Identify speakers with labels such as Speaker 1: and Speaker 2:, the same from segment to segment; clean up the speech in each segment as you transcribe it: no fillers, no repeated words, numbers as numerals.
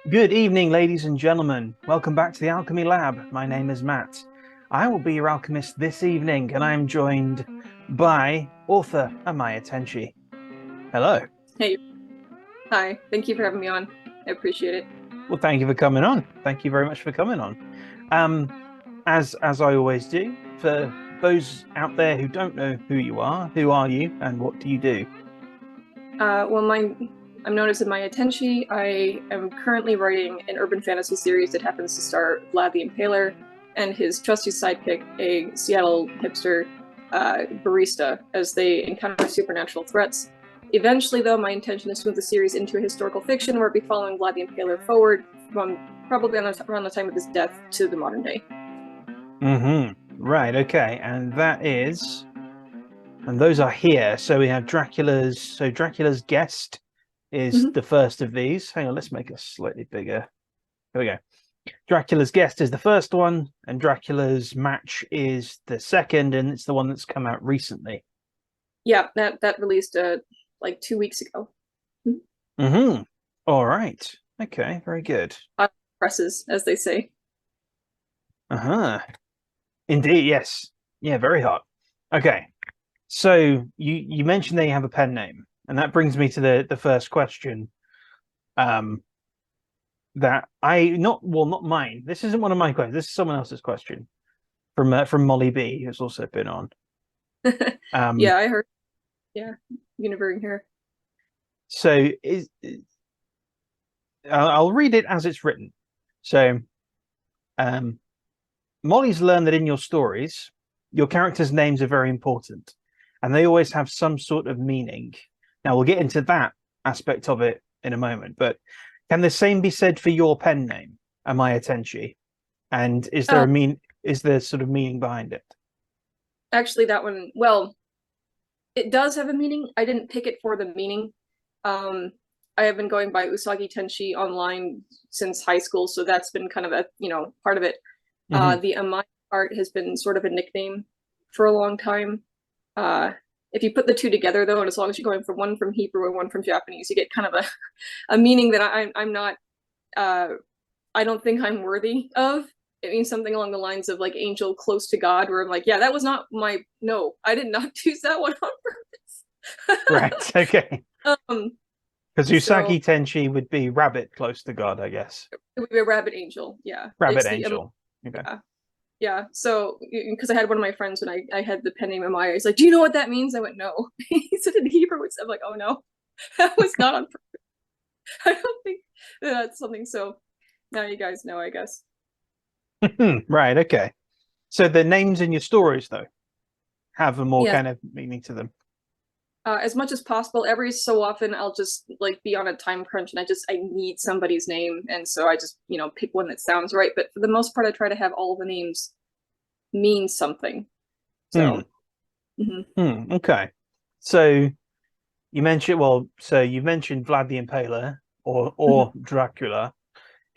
Speaker 1: Good evening, ladies and gentlemen. Welcome back to the Alchemy Lab. My name is Matt. I will be your alchemist this evening, and I am joined by author Amaya Tenshi. Hello.
Speaker 2: Hey, hi. Thank you for having me on. I appreciate it.
Speaker 1: Well, thank you for coming on. Thank you very much for coming on. Um, as I always do, for those out there who don't know who are you, and what do you do?
Speaker 2: I'm known as Amaya Tenshi. I am currently writing an urban fantasy series that happens to star Vlad the Impaler and his trusty sidekick, a Seattle hipster barista, as they encounter supernatural threats. Eventually, though, my intention is to move the series into a historical fiction where we'll be following Vlad the Impaler forward from probably around the time of his death to the modern day.
Speaker 1: Right, okay. And those are here. So we have Dracula's guest is
Speaker 2: Mm-hmm.
Speaker 1: the first of these. Hang on, let's make it slightly bigger. Here we go. Dracula's guest is the first one, and Dracula's match is the second, and it's the one that's come out recently.
Speaker 2: Yeah, that released like 2 weeks ago.
Speaker 1: Mm-hmm. All right. Okay, very good.
Speaker 2: Presses, as they say.
Speaker 1: Uh-huh. Indeed, yes. Yeah, very hot. Okay. So you mentioned that you have a pen name, and that brings me to the first question. Um, that I not mine. This isn't one of my questions. This is someone else's question from Molly B, who's also been on.
Speaker 2: Yeah,
Speaker 1: Um,
Speaker 2: I heard. Yeah, Univering here.
Speaker 1: so I'll read it as it's written. So, um, Molly's learned that in your stories, your characters' names are very important, and they always have some sort of meaning. Now we'll get into that aspect of it in a moment, but can the same be said for your pen name, Amaya Tenshi? And
Speaker 2: Oh,
Speaker 1: is there sort of meaning behind it?
Speaker 2: actually, that one. Well, it does have a meaning. I didn't pick it for the meaning. Um, I have been going by Usagi Tenshi online since high school, so that's been kind of a part of it.
Speaker 1: Mm-hmm.
Speaker 2: The Amaya part has been sort of a nickname for a long time. Uh, if you put the two together, though, and as long as you're going from one from Hebrew and one from Japanese, you get kind of a meaning that I'm not. Uh, I don't think I'm worthy of. It means something along the lines of like angel close to God, where I'm like, yeah, that was not my no, I did not choose that one on
Speaker 1: Right.
Speaker 2: purpose.
Speaker 1: Okay.
Speaker 2: um,
Speaker 1: Because
Speaker 2: so
Speaker 1: Usagi Tenshi would be rabbit close to God, I guess.
Speaker 2: it would be a rabbit angel. Yeah.
Speaker 1: Rabbit
Speaker 2: It's the
Speaker 1: angel. Okay.
Speaker 2: yeah. Yeah. So because I had one of my friends when I had the pen name Amaya, he's like, do you know what that means? I went, no. He said in Hebrew, I'm like, oh no, that was not on purpose. I don't think that's something. So now you guys know, I guess.
Speaker 1: Right. Okay. So the names in your stories, though, have a more
Speaker 2: Yes.
Speaker 1: kind of meaning to them.
Speaker 2: As much as possible. Every so often, I'll just like be on a time crunch, and I need somebody's name, and so I just pick one that sounds right. But for the most part, I try to have all the names mean something.
Speaker 1: Hmm.
Speaker 2: So mhm.
Speaker 1: Okay. So you mentioned Vlad the Impaler
Speaker 2: Mhm.
Speaker 1: or Dracula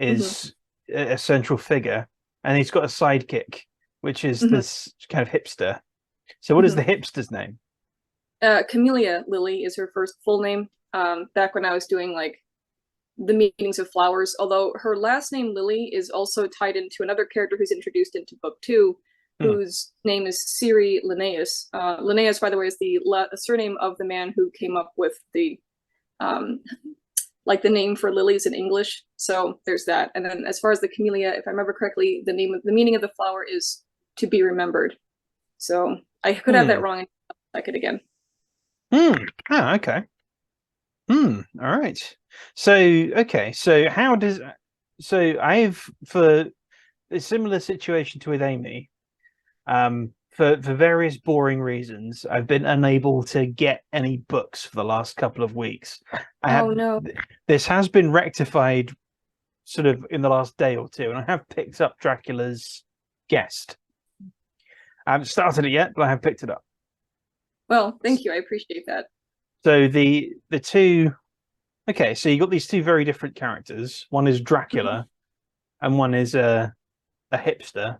Speaker 2: Mhm.
Speaker 1: is a central figure, and he's got a sidekick, which is
Speaker 2: Mhm.
Speaker 1: this kind of hipster. So what is the
Speaker 2: Mhm.
Speaker 1: hipster's name?
Speaker 2: Camellia Lily is her first full name. Back when I was doing like the meanings of flowers, although her last name Lily is also tied into another character who's introduced into book two,
Speaker 1: Hmm.
Speaker 2: whose name is Siri Linnaeus. Linnaeus, by the way, is the surname of the man who came up with the um, like the name for lilies in English. So there's that. And then as far as the camellia, if I remember correctly, the meaning of the flower is to be remembered. So I could have that
Speaker 1: Hmm.
Speaker 2: wrong. I could again.
Speaker 1: Hmm. Oh, okay. Hmm. All right. So, okay. So I've for a similar situation to with Amy, for various boring reasons, I've been unable to get any books for the last couple of weeks. I have
Speaker 2: Oh no.
Speaker 1: this has been rectified sort of in the last day or two, and I have picked up Dracula's Guest. I haven't started it yet, but I have picked it up.
Speaker 2: Well, thank you. I appreciate that.
Speaker 1: So the two okay, so you got these two very different characters. One is
Speaker 2: Mhm.
Speaker 1: Dracula, and one is a hipster.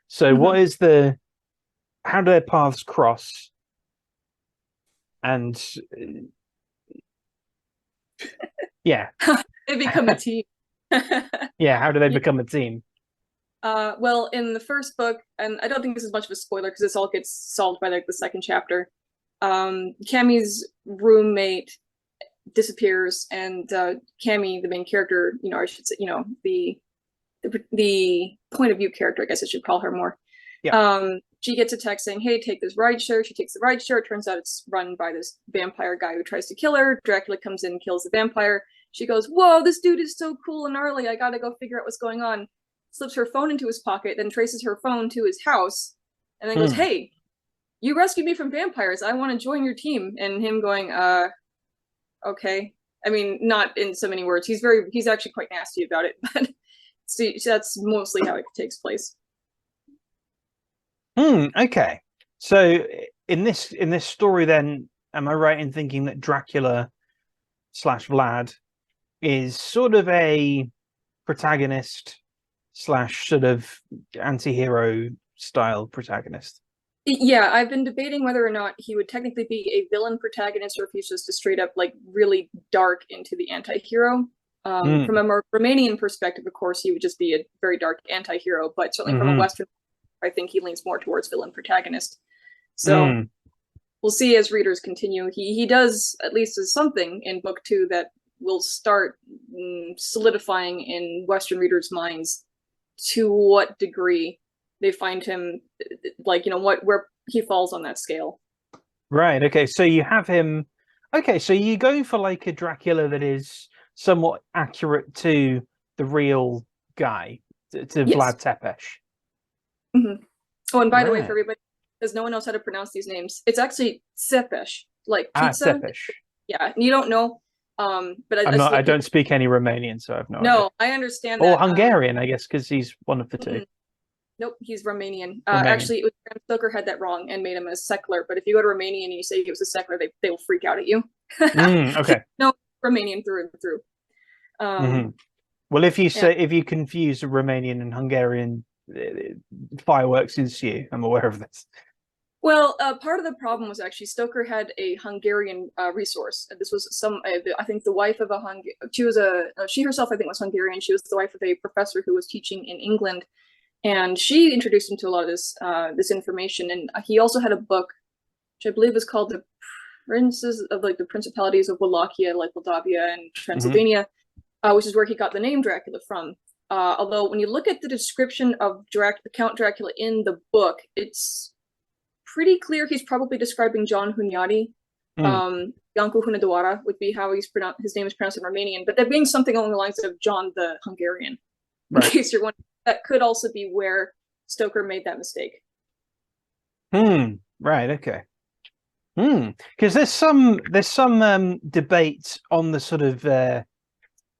Speaker 1: So what
Speaker 2: Mhm.
Speaker 1: is the how do their paths cross? And yeah,
Speaker 2: They become a team.
Speaker 1: Yeah, how do they
Speaker 2: Yeah.
Speaker 1: become a team?
Speaker 2: Well, in the first book, and I don't think this is much of a spoiler because this all gets solved by like the second chapter. Cammy's roommate disappears, and Cammy, the main character, I should say, the point of view character, I guess I should call her more.
Speaker 1: Yeah.
Speaker 2: She gets a text saying, "Hey, take this ride share." She takes the ride share. It turns out it's run by this vampire guy who tries to kill her. Dracula comes in and kills the vampire. She goes, "Whoa, this dude is so cool and gnarly. I gotta go figure out what's going on." Slips her phone into his pocket, then traces her phone to his house, and then goes,
Speaker 1: Hmm.
Speaker 2: "Hey, you rescued me from vampires. I want to join your team." And him going, okay. I mean, not in so many words. He's actually quite nasty about it, but see, that's mostly how it takes place.
Speaker 1: Okay. So in this story, then, am I right in thinking that Dracula slash Vlad is sort of a protagonist slash sort of anti-hero style protagonist?
Speaker 2: Yeah, I've been debating whether or not he would technically be a villain protagonist or if he's just a straight up like really dark into the anti-hero. From a more Romanian perspective, of course, he would just be a very dark anti-hero, but certainly from a
Speaker 1: Mm-hmm.
Speaker 2: Western, I think he leans more towards villain protagonist. So
Speaker 1: Mm.
Speaker 2: we'll see as readers continue. He does at least as something in book two that will start solidifying in Western readers' minds to what degree they find him like what where he falls on that scale.
Speaker 1: Right. Okay. So you have him. Okay. So you go for like a Dracula that is somewhat accurate to the real guy, to
Speaker 2: Yes.
Speaker 1: Vlad Tepes.
Speaker 2: Mm-hmm. Oh, and by the way, for
Speaker 1: Right.
Speaker 2: everybody, because no one knows how to pronounce these names, it's actually Tsepesh, like
Speaker 1: Ah,
Speaker 2: pizza.
Speaker 1: Tepes.
Speaker 2: Yeah, you don't know. But
Speaker 1: I'm
Speaker 2: I
Speaker 1: not.
Speaker 2: see
Speaker 1: I
Speaker 2: like people.
Speaker 1: don't speak any Romanian, so I have no idea.
Speaker 2: No, I understand
Speaker 1: Or
Speaker 2: that.
Speaker 1: Hungarian, I guess, because he's one of the two.
Speaker 2: Nope, he's Romanian.
Speaker 1: Romanian.
Speaker 2: Actually, it was Bram Stoker had that wrong and made him a secular. But if you go to Romania and you say he was a secular, they will freak out at you.
Speaker 1: Okay.
Speaker 2: No, Romanian through and through.
Speaker 1: Hmm.
Speaker 2: Um,
Speaker 1: Well, if you
Speaker 2: yeah.
Speaker 1: say if you confuse Romanian and Hungarian, fireworks ensue. I'm aware of this.
Speaker 2: Well, part of the problem was actually Stoker had a Hungarian resource. This was I think the wife of a she was she herself I think was Hungarian. She was the wife of a professor who was teaching in England, and she introduced him to a lot of this information. And he also had a book, which I believe is called the Princes of like the Principalities of Wallachia, like Moldavia and
Speaker 1: Hmm.
Speaker 2: Transylvania, which is where he got the name Dracula from. Although when you look at the description of Count Dracula in the book, it's pretty clear he's probably describing John Hunyadi.
Speaker 1: Mm.
Speaker 2: Janko Hunadawara would be how his name is pronounced in Romanian, but that being something along the lines of John the Hungarian. In
Speaker 1: Right.
Speaker 2: case you're wondering, that could also be where Stoker made that mistake.
Speaker 1: Right. Okay. Because there's some debate on the sort of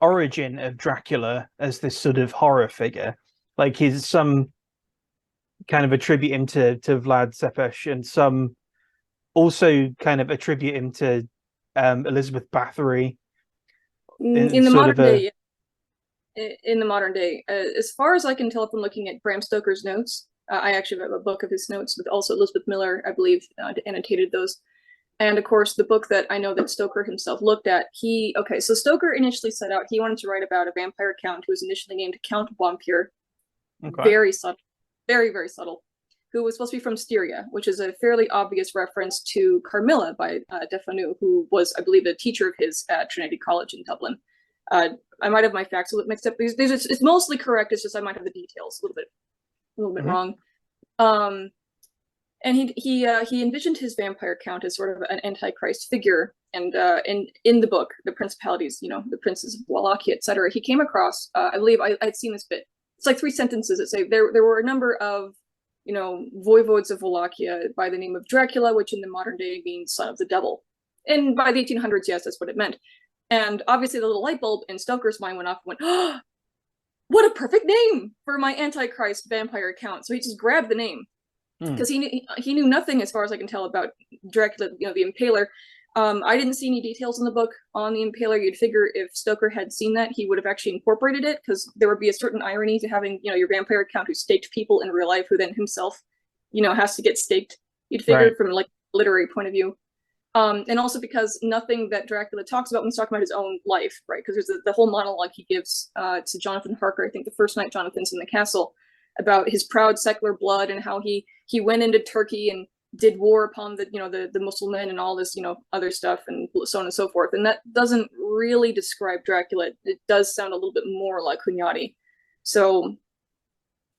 Speaker 1: origin of Dracula as this sort of horror figure. Like, his some kind of attribute him to Vlad Tepes, and some also kind of attribute him to Elizabeth Bathory in
Speaker 2: In the
Speaker 1: sort of
Speaker 2: modern
Speaker 1: a.
Speaker 2: day, in the modern day, as far as I can tell from looking at Bram Stoker's notes, I actually have a book of his notes, but also Elizabeth Miller, I believe, annotated those. And of course, the book that I know that Stoker himself looked at, so Stoker initially set out, he wanted to write about a vampire count who was initially named Count Vampire,
Speaker 1: Okay.
Speaker 2: very subtle, very, very subtle, who was supposed to be from Styria, which is a fairly obvious reference to Carmilla by Defanu, who was, I believe, a teacher of his at Trinity College in Dublin. I might have my facts a little mixed up. It's mostly correct. It's just I might have the details a little bit
Speaker 1: Hmm.
Speaker 2: wrong. And he envisioned his vampire count as sort of an antichrist figure. And in the book, the principalities, the princes of Wallachia, etc., he came across. I believe I'd seen this bit. It's like 3 sentences that say there were a number of voivodes of Wallachia by the name of Dracula, which in the modern day means son of the devil. And by the 1800s, yes, that's what it meant. And obviously, the little light bulb in Stoker's mind went off and went, oh, what a perfect name for my Antichrist vampire account. So he just grabbed the name because he knew nothing, as far as I can tell, about Dracula, the Impaler. I didn't see any details in the book on the Impaler. You'd figure if Stoker had seen that, he would have actually incorporated it, because there would be a certain irony to having, your vampire account who staked people in real life, who then himself, has to get staked. You'd figure
Speaker 1: Right.
Speaker 2: from like a literary point of view. And also because nothing that Dracula talks about when he's talking about his own life, right? Because there's the whole monologue he gives to Jonathan Harker, I think the first night Jonathan's in the castle, about his proud secular blood and how he went into Turkey and did war upon the Muslimen and all this other stuff and so on and so forth. And that doesn't really describe Dracula. It does sound a little bit more like Hunyadi. So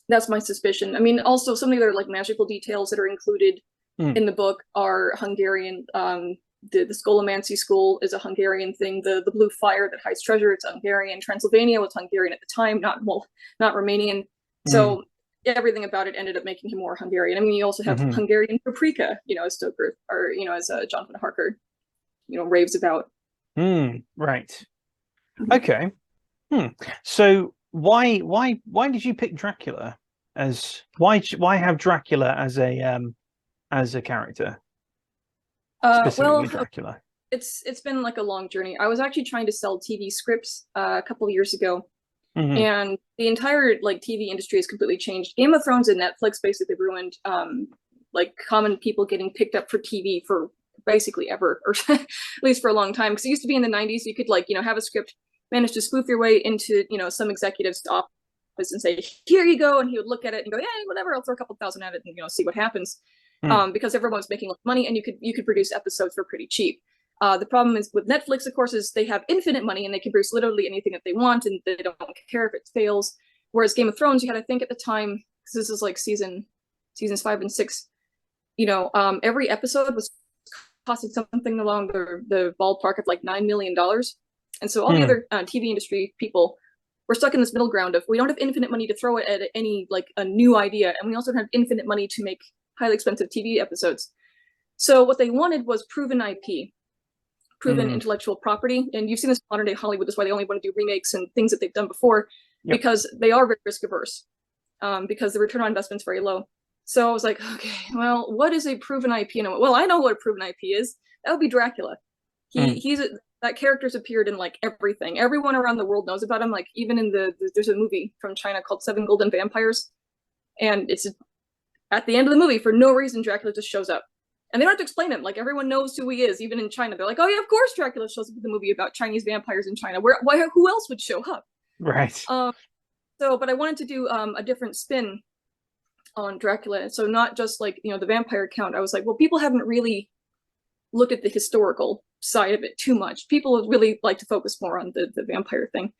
Speaker 2: that's my suspicion. I mean, also some of the other like magical details that are included in the book are Hungarian. The Scolomancy school is a Hungarian thing. The blue fire that hides treasure, it's Hungarian. Transylvania was Hungarian at the time, not Romanian. So everything about it ended up making him more Hungarian. I mean, you also have Hungarian paprika, as Stoker or as Jonathan Harker, raves about.
Speaker 1: Right. Okay. So why did you pick Dracula as why have Dracula as a character? Specifically Dracula.
Speaker 2: It's been like a long journey. I was actually trying to sell TV scripts a couple of years ago. And the entire like TV industry has completely changed. Game of Thrones and Netflix basically ruined like common people getting picked up for TV for basically ever, or at least for a long time. Because it used to be in the 90s, you could like have a script, manage to spoof your way into some executive's office and say, here you go, and he would look at it and go, yeah, whatever, I'll throw a couple thousand at it and see what happens. Because everyone's making money and you could produce episodes for pretty cheap. The problem is with Netflix, of course, is they have infinite money and they can produce literally anything that they want and they don't care if it fails. Whereas Game of Thrones, you had to think at the time, because this is like seasons 5 and 6, every episode was costing something along the ballpark of like $9 million. And so all the other TV industry people were stuck in this middle ground of, we don't have infinite money to throw it at any like a new idea, and we also don't have infinite money to make highly expensive TV episodes. So what they wanted was proven IP, proven intellectual property. And you've seen this in modern day Hollywood. That's why they only want to do remakes and things that they've done before, because they are very risk averse, because the return on investment is very low. So I was like, okay, well, what is a proven IP? And well, I know what a proven IP is. That would be Dracula. That character's appeared in like everything. Everyone around the world knows about him. Like even in there's a movie from China called Seven Golden Vampires, and it's at the end of the movie, for no reason, Dracula just shows up. And they don't have to explain him. Like, everyone knows who he is, even in China. They're like, oh, yeah, of course Dracula shows up in the movie about Chinese vampires in China. Who else would show up?
Speaker 1: Right.
Speaker 2: But I wanted to do a different spin on Dracula. So not just like, the vampire count. I was like, well, people haven't really looked at the historical side of it too much. People really like to focus more on the vampire thing.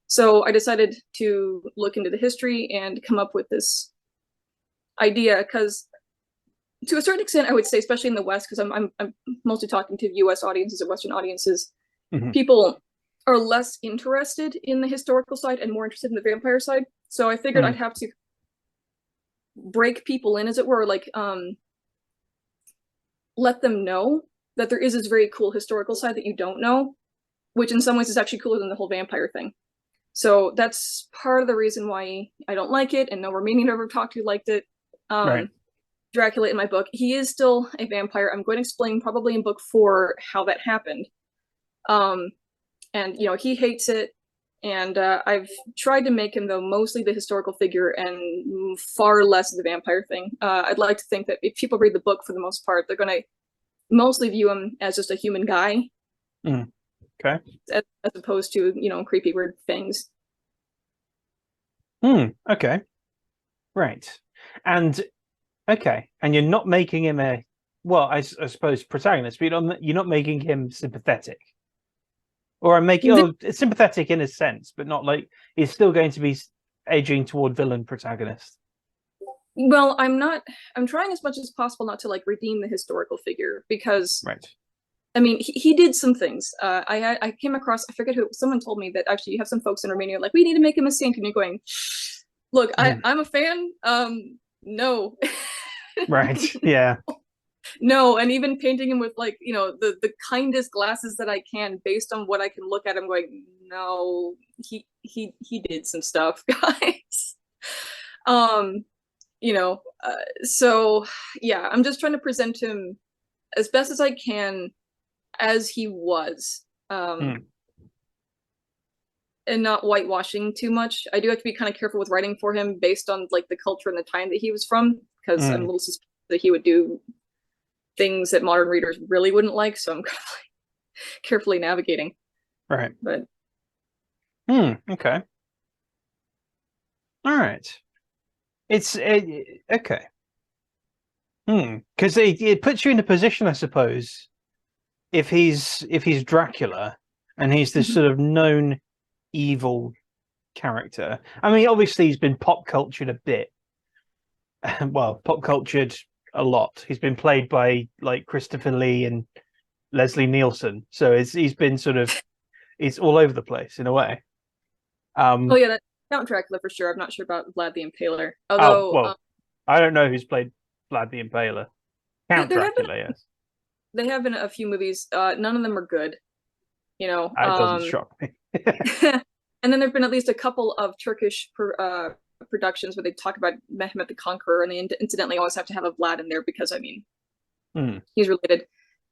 Speaker 2: So I decided to look into the history and come up with this idea, because to a certain extent, I would say, especially in the West, because I'm mostly talking to U.S. audiences and Western audiences, people are less interested in the historical side and more interested in the vampire side. So I figured I'd have to break people in, as it were, like let them know that there is this very cool historical side that you don't know, which in some ways is actually cooler than the whole vampire thing. So that's part of the reason why I don't like it, and no Romanian I've ever talked to liked it.
Speaker 1: Right.
Speaker 2: Dracula in my book, he is still a vampire. I'm going to explain probably in book 4 how that happened. And he hates it, and I've tried to make him, though, mostly the historical figure and far less of the vampire thing. I'd like to think that if people read the book, for the most part, they're going to mostly view him as just a human guy.
Speaker 1: Okay.
Speaker 2: As opposed to, creepy weird things.
Speaker 1: Okay. Right. And okay, and you're not making him I suppose protagonist, but you're not making him sympathetic. Or I'm making sympathetic in a sense, but not like he's still going to be edging toward villain protagonist.
Speaker 2: Well, I'm trying as much as possible not to like redeem the historical figure, because I mean, he did some things. I came across, I forget who, someone told me that actually you have some folks in Romania like, we need to make him a saint, and you're going, look, I'm a fan. No.
Speaker 1: Right. Yeah.
Speaker 2: No, and even painting him with like, the kindest glasses that I can based on what I can look at, I'm going, no, he did some stuff, guys. So yeah, I'm just trying to present him as best as I can as he was. And not whitewashing too much. I do have to be kind of careful with writing for him based on like the culture and the time that he was from, because I'm a little suspicious that he would do things that modern readers really wouldn't like. So I'm kind of like carefully navigating.
Speaker 1: Right.
Speaker 2: But
Speaker 1: Okay. All right. It's okay. Because it puts you in a position, I suppose, if he's Dracula and he's this
Speaker 2: Mhm.
Speaker 1: sort of known evil character. I mean, obviously he's been pop cultured a bit. Well, pop cultured a lot. He's been played by like Christopher Lee and Leslie Nielsen, so he's been sort of he's all over the place in a way.
Speaker 2: Oh
Speaker 1: Um,
Speaker 2: yeah, that Count Dracula for sure. I'm not sure about Vlad the Impaler.
Speaker 1: oh
Speaker 2: Although
Speaker 1: well, I don't know who's played Vlad the Impaler. Count
Speaker 2: there have been
Speaker 1: Dracula, yes.
Speaker 2: a few movies. None of them are good. You know.
Speaker 1: It doesn't shock me.
Speaker 2: And then there've been at least a couple of Turkish productions where they talk about Mehmet the Conqueror, and they incidentally always have to have a Vlad in there because I mean he's related.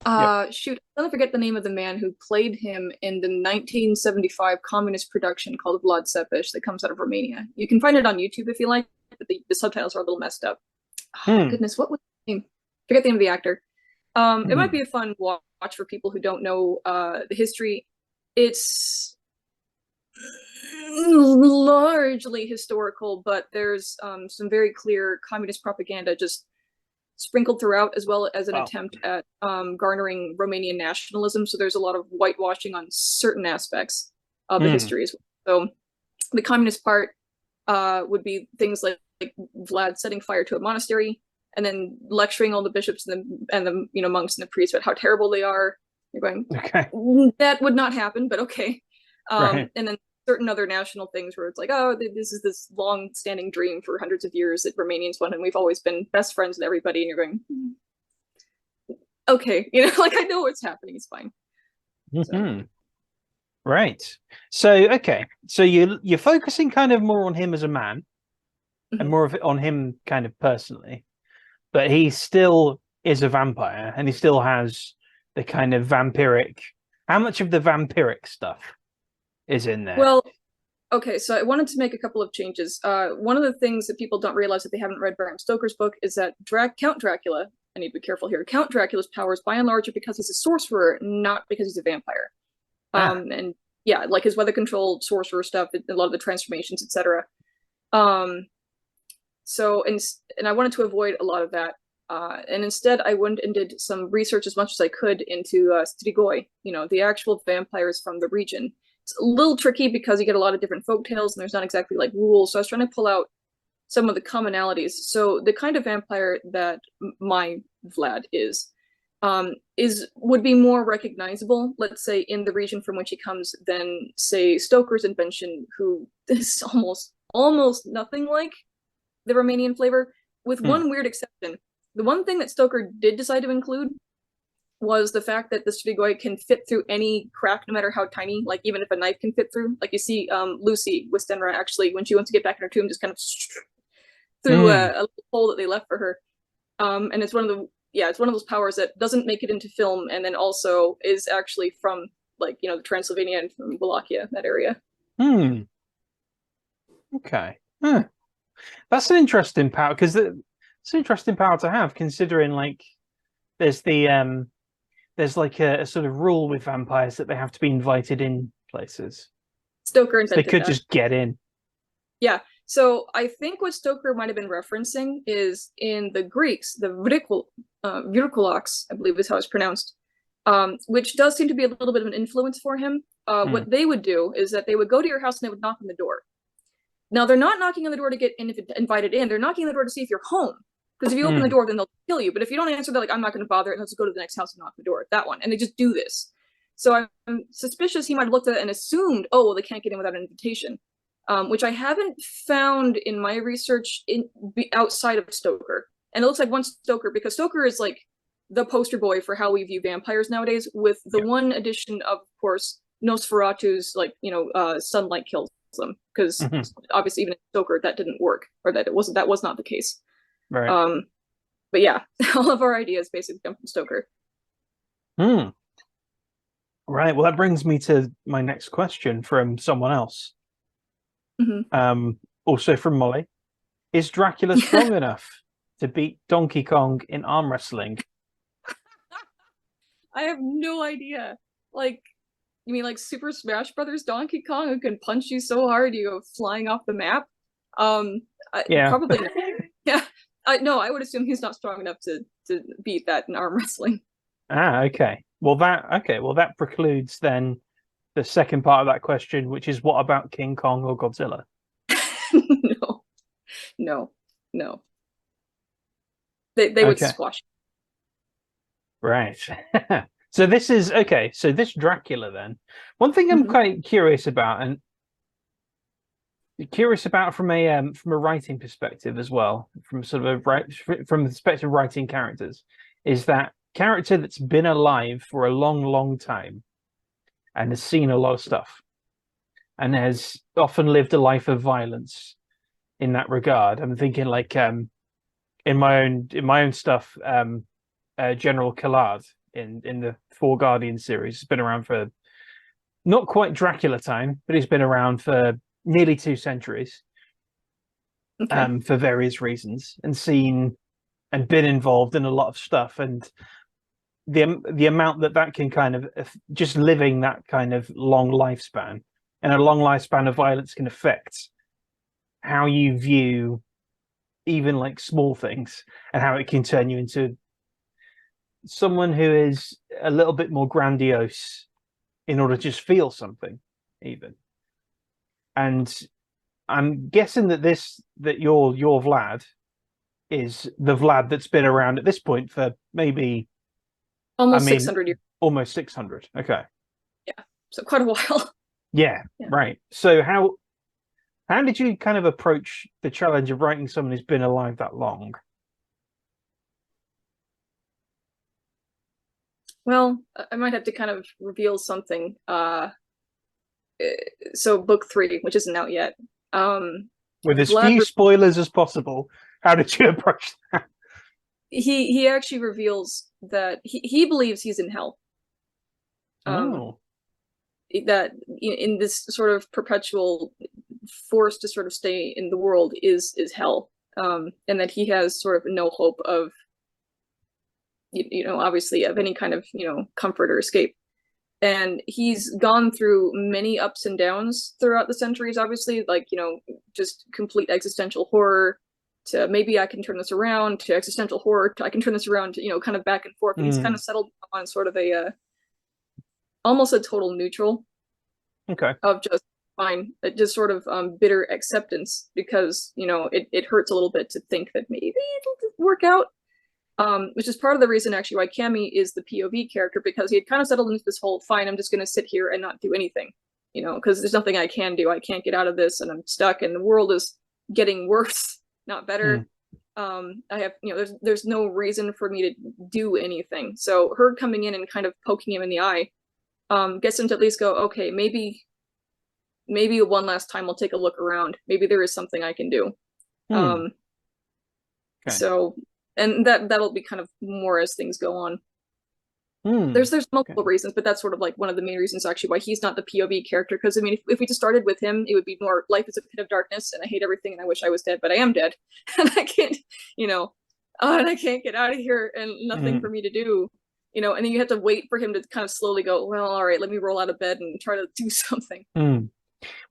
Speaker 1: Yep.
Speaker 2: Shoot, I'll never forget the name of the man who played him in the 1975 communist production called Vlad Tepes that comes out of Romania. You can find it on YouTube if you like, but the subtitles are a little messed up. Oh,
Speaker 1: Hmm.
Speaker 2: goodness, what was his name? Forget the name of the actor. It might
Speaker 1: Hmm.
Speaker 2: be a fun watch for people who don't know the history. It's largely historical, but there's some very clear communist propaganda just sprinkled throughout, as well as an
Speaker 1: Wow.
Speaker 2: attempt at garnering Romanian nationalism. So there's a lot of whitewashing on certain aspects of the
Speaker 1: Hmm.
Speaker 2: history as well. So the communist part would be things like Vlad setting fire to a monastery and then lecturing all the bishops and the monks and the priests about how terrible they are. You're going,
Speaker 1: Okay.
Speaker 2: that would not happen, but okay.
Speaker 1: Right.
Speaker 2: And then certain other national things where it's like, oh, this is this long-standing dream for hundreds of years that Romanians want, and we've always been best friends with everybody. And you're going, okay, like I know what's happening. It's fine. So.
Speaker 1: Hmm. Right. So okay. So you're focusing kind of more on him as a man and
Speaker 2: Mhm.
Speaker 1: more of it on him kind of personally, but he still is a vampire and he still has the kind of vampiric. How much of the vampiric stuff is in there?
Speaker 2: Well, okay, so I wanted to make a couple of changes. One of the things that people don't realize if they haven't read Bram Stoker's book is that Count Dracula, I need to be careful here, Count Dracula's powers by and large are because he's a sorcerer, not because he's a vampire.
Speaker 1: Ah.
Speaker 2: And yeah, like his weather control sorcerer stuff, a lot of the transformations, etc. Um, so and I wanted to avoid a lot of that. And instead, I went and did some research as much as I could into Strigoi, the actual vampires from the region. It's a little tricky because you get a lot of different folk tales and there's not exactly like rules. So I was trying to pull out some of the commonalities. So the kind of vampire that my Vlad would be more recognizable, let's say, in the region from which he comes than say Stoker's invention, who is almost nothing like the Romanian flavor, with
Speaker 1: Hmm.
Speaker 2: one weird exception. The one thing that Stoker did decide to include was the fact that the Strigoi can fit through any crack, no matter how tiny, like even if a knife can fit through. Like you see Lucy Westenra actually, when she wants to get back in her tomb, just kind of through
Speaker 1: Hmm.
Speaker 2: a little hole that they left for her. And it's one of those powers that doesn't make it into film, and then also is actually from like the Transylvania and from Wallachia, that area.
Speaker 1: Hmm. Okay. Huh. That's an interesting power because it's an interesting power to have, considering like there's there's like a sort of rule with vampires that they have to be invited in places.
Speaker 2: Stoker
Speaker 1: So they
Speaker 2: invented
Speaker 1: could
Speaker 2: that.
Speaker 1: just get in.
Speaker 2: Yeah. So I think what Stoker might have been referencing is in the Greeks, the Virkulox, I believe is how it's pronounced, which does seem to be a little bit of an influence for him.
Speaker 1: Hmm.
Speaker 2: What they would do is that they would go to your house and they would knock on the door. Now they're not knocking on the door to get invited in. They're knocking on the door to see if you're home. Because if you open the
Speaker 1: Hmm.
Speaker 2: door, then they'll kill you. But if you don't answer, they're like, I'm not going to bother, and let's go to the next house and knock the door. That one, and they just do this. So I'm suspicious he might have looked at it and assumed, oh, well, they can't get in without an invitation, which I haven't found in my research outside of Stoker. And it looks like one Stoker, because Stoker is like the poster boy for how we view vampires nowadays, with the
Speaker 1: Yeah.
Speaker 2: one addition of course, Nosferatu's sunlight kills them, because
Speaker 1: Hmm.
Speaker 2: obviously even in Stoker that didn't work, or that was not the case.
Speaker 1: Right.
Speaker 2: Um, but yeah, all of our ideas basically come from Stoker.
Speaker 1: Hmm. Right. Well, that brings me to my next question from someone else.
Speaker 2: Mhm.
Speaker 1: Also from Molly. Is Dracula strong enough to beat Donkey Kong in arm wrestling?
Speaker 2: I have no idea. Like, you mean like Super Smash Brothers Donkey Kong, who can punch you so hard you go flying off the map?
Speaker 1: Yeah.
Speaker 2: Probably not. Yeah. No, I would assume he's not strong enough to beat that in arm wrestling.
Speaker 1: Okay. Well, that precludes then the second part of that question, which is what about King Kong or Godzilla?
Speaker 2: No, no, no. They would
Speaker 1: Okay.
Speaker 2: squash.
Speaker 1: Right. So this is okay. So this Dracula then. One thing I'm
Speaker 2: Mhm.
Speaker 1: quite curious about, and curious about from a writing perspective as well, from sort of from the perspective of writing characters, is that character that's been alive for a long, long time and has seen a lot of stuff and has often lived a life of violence in that regard. I'm thinking like in my own stuff, General Killard in the Four Guardians series has been around for not quite Dracula time, but he's been around for nearly 2 centuries,
Speaker 2: Okay.
Speaker 1: for various reasons, and seen and been involved in a lot of stuff. And the amount that can kind of just living that kind of long lifespan and a long lifespan of violence can affect how you view even like small things and how it can turn you into someone who is a little bit more grandiose in order to just feel something even. And I'm guessing that your Vlad is the Vlad that's been around at this point for maybe, I
Speaker 2: Almost
Speaker 1: mean,
Speaker 2: 600 years.
Speaker 1: almost 600. Okay.
Speaker 2: Yeah. So quite a while.
Speaker 1: Yeah,
Speaker 2: Yeah.
Speaker 1: right. So how did you kind of approach the challenge of writing someone who's been alive that long?
Speaker 2: Well, I might have to kind of reveal something. So book 3, which isn't out yet.
Speaker 1: With as
Speaker 2: Vlad,
Speaker 1: few spoilers as possible, how did you approach that?
Speaker 2: he actually reveals that he believes he's in hell. Um,
Speaker 1: Oh.
Speaker 2: that in this sort of perpetual force to sort of stay in the world is hell, and that he has sort of no hope of obviously of any kind of comfort or escape. And he's gone through many ups and downs throughout the centuries, obviously, like just complete existential horror to maybe I can turn this around, to existential horror to I can turn this around, to kind of back and forth. And he's kind of settled on sort of a almost a total neutral
Speaker 1: Okay.
Speaker 2: of just fine, just sort of bitter acceptance, because it hurts a little bit to think that maybe it'll work out. Which is part of the reason actually why Cammy is the POV character, because he had kind of settled into this whole fine, I'm just going to sit here and not do anything, because there's nothing I can do. I can't get out of this, and I'm stuck, and the world is getting worse, not better. I have, there's no reason for me to do anything. So her coming in and kind of poking him in the eye, gets him to at least go, okay, maybe one last time I'll take a look around. Maybe there is something I can do.
Speaker 1: Okay.
Speaker 2: So, and that'll be kind of more as things go on.
Speaker 1: Hmm.
Speaker 2: There's multiple
Speaker 1: Okay.
Speaker 2: reasons, but that's sort of like one of the main reasons actually why he's not the POV character. Because I mean, if we just started with him, it would be more life is a pit of darkness, and I hate everything, and I wish I was dead, but I am dead, and I can't, and I can't get out of here, and nothing for me to do, and then you have to wait for him to kind of slowly go, well, all right, let me roll out of bed and try to do something.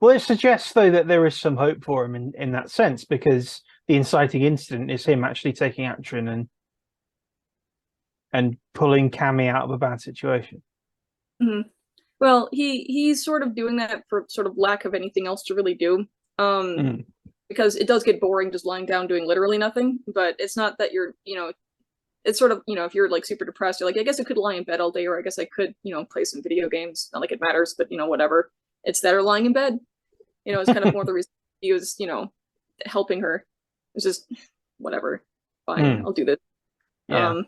Speaker 1: Well, it suggests though that there is some hope for him in that sense, because the inciting incident is him actually taking action and pulling Cammy out of a bad situation.
Speaker 2: Mm-hmm. Well, he's sort of doing that for sort of lack of anything else to really do. Because it does get boring just lying down doing literally nothing, but it's not that you're, it's sort of, if you're like super depressed, you're like, I guess I could lie in bed all day, or I guess I could, play some video games. Not like it matters, but whatever. It's that or lying in bed. It's kind of more the reason he was, helping her. It's just whatever. Fine, I'll do this.
Speaker 1: Yeah.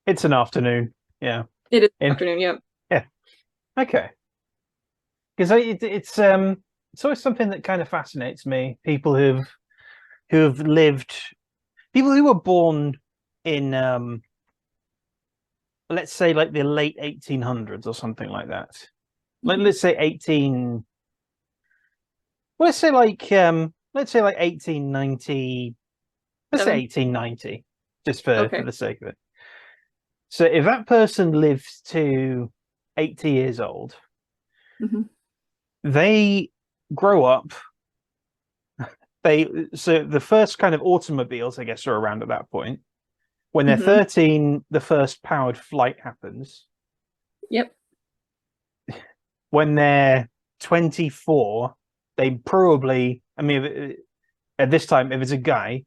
Speaker 1: It's an afternoon. Yeah.
Speaker 2: It is afternoon, yeah.
Speaker 1: Yeah. Okay. Because it's always something that kind of fascinates me. People who've lived, people who were born in let's say like the late 1800s or something like that. Like let's say 1890. Let's say 1890, just for the sake of it. So if that person lives to 80 years old,
Speaker 2: Hmm.
Speaker 1: they grow up. So the first kind of automobiles, I guess, are around at that point. When they're
Speaker 2: Hmm.
Speaker 1: 13, the first powered flight happens.
Speaker 2: Yep.
Speaker 1: When they're 24, they probably, I mean, at this time, if it's a guy,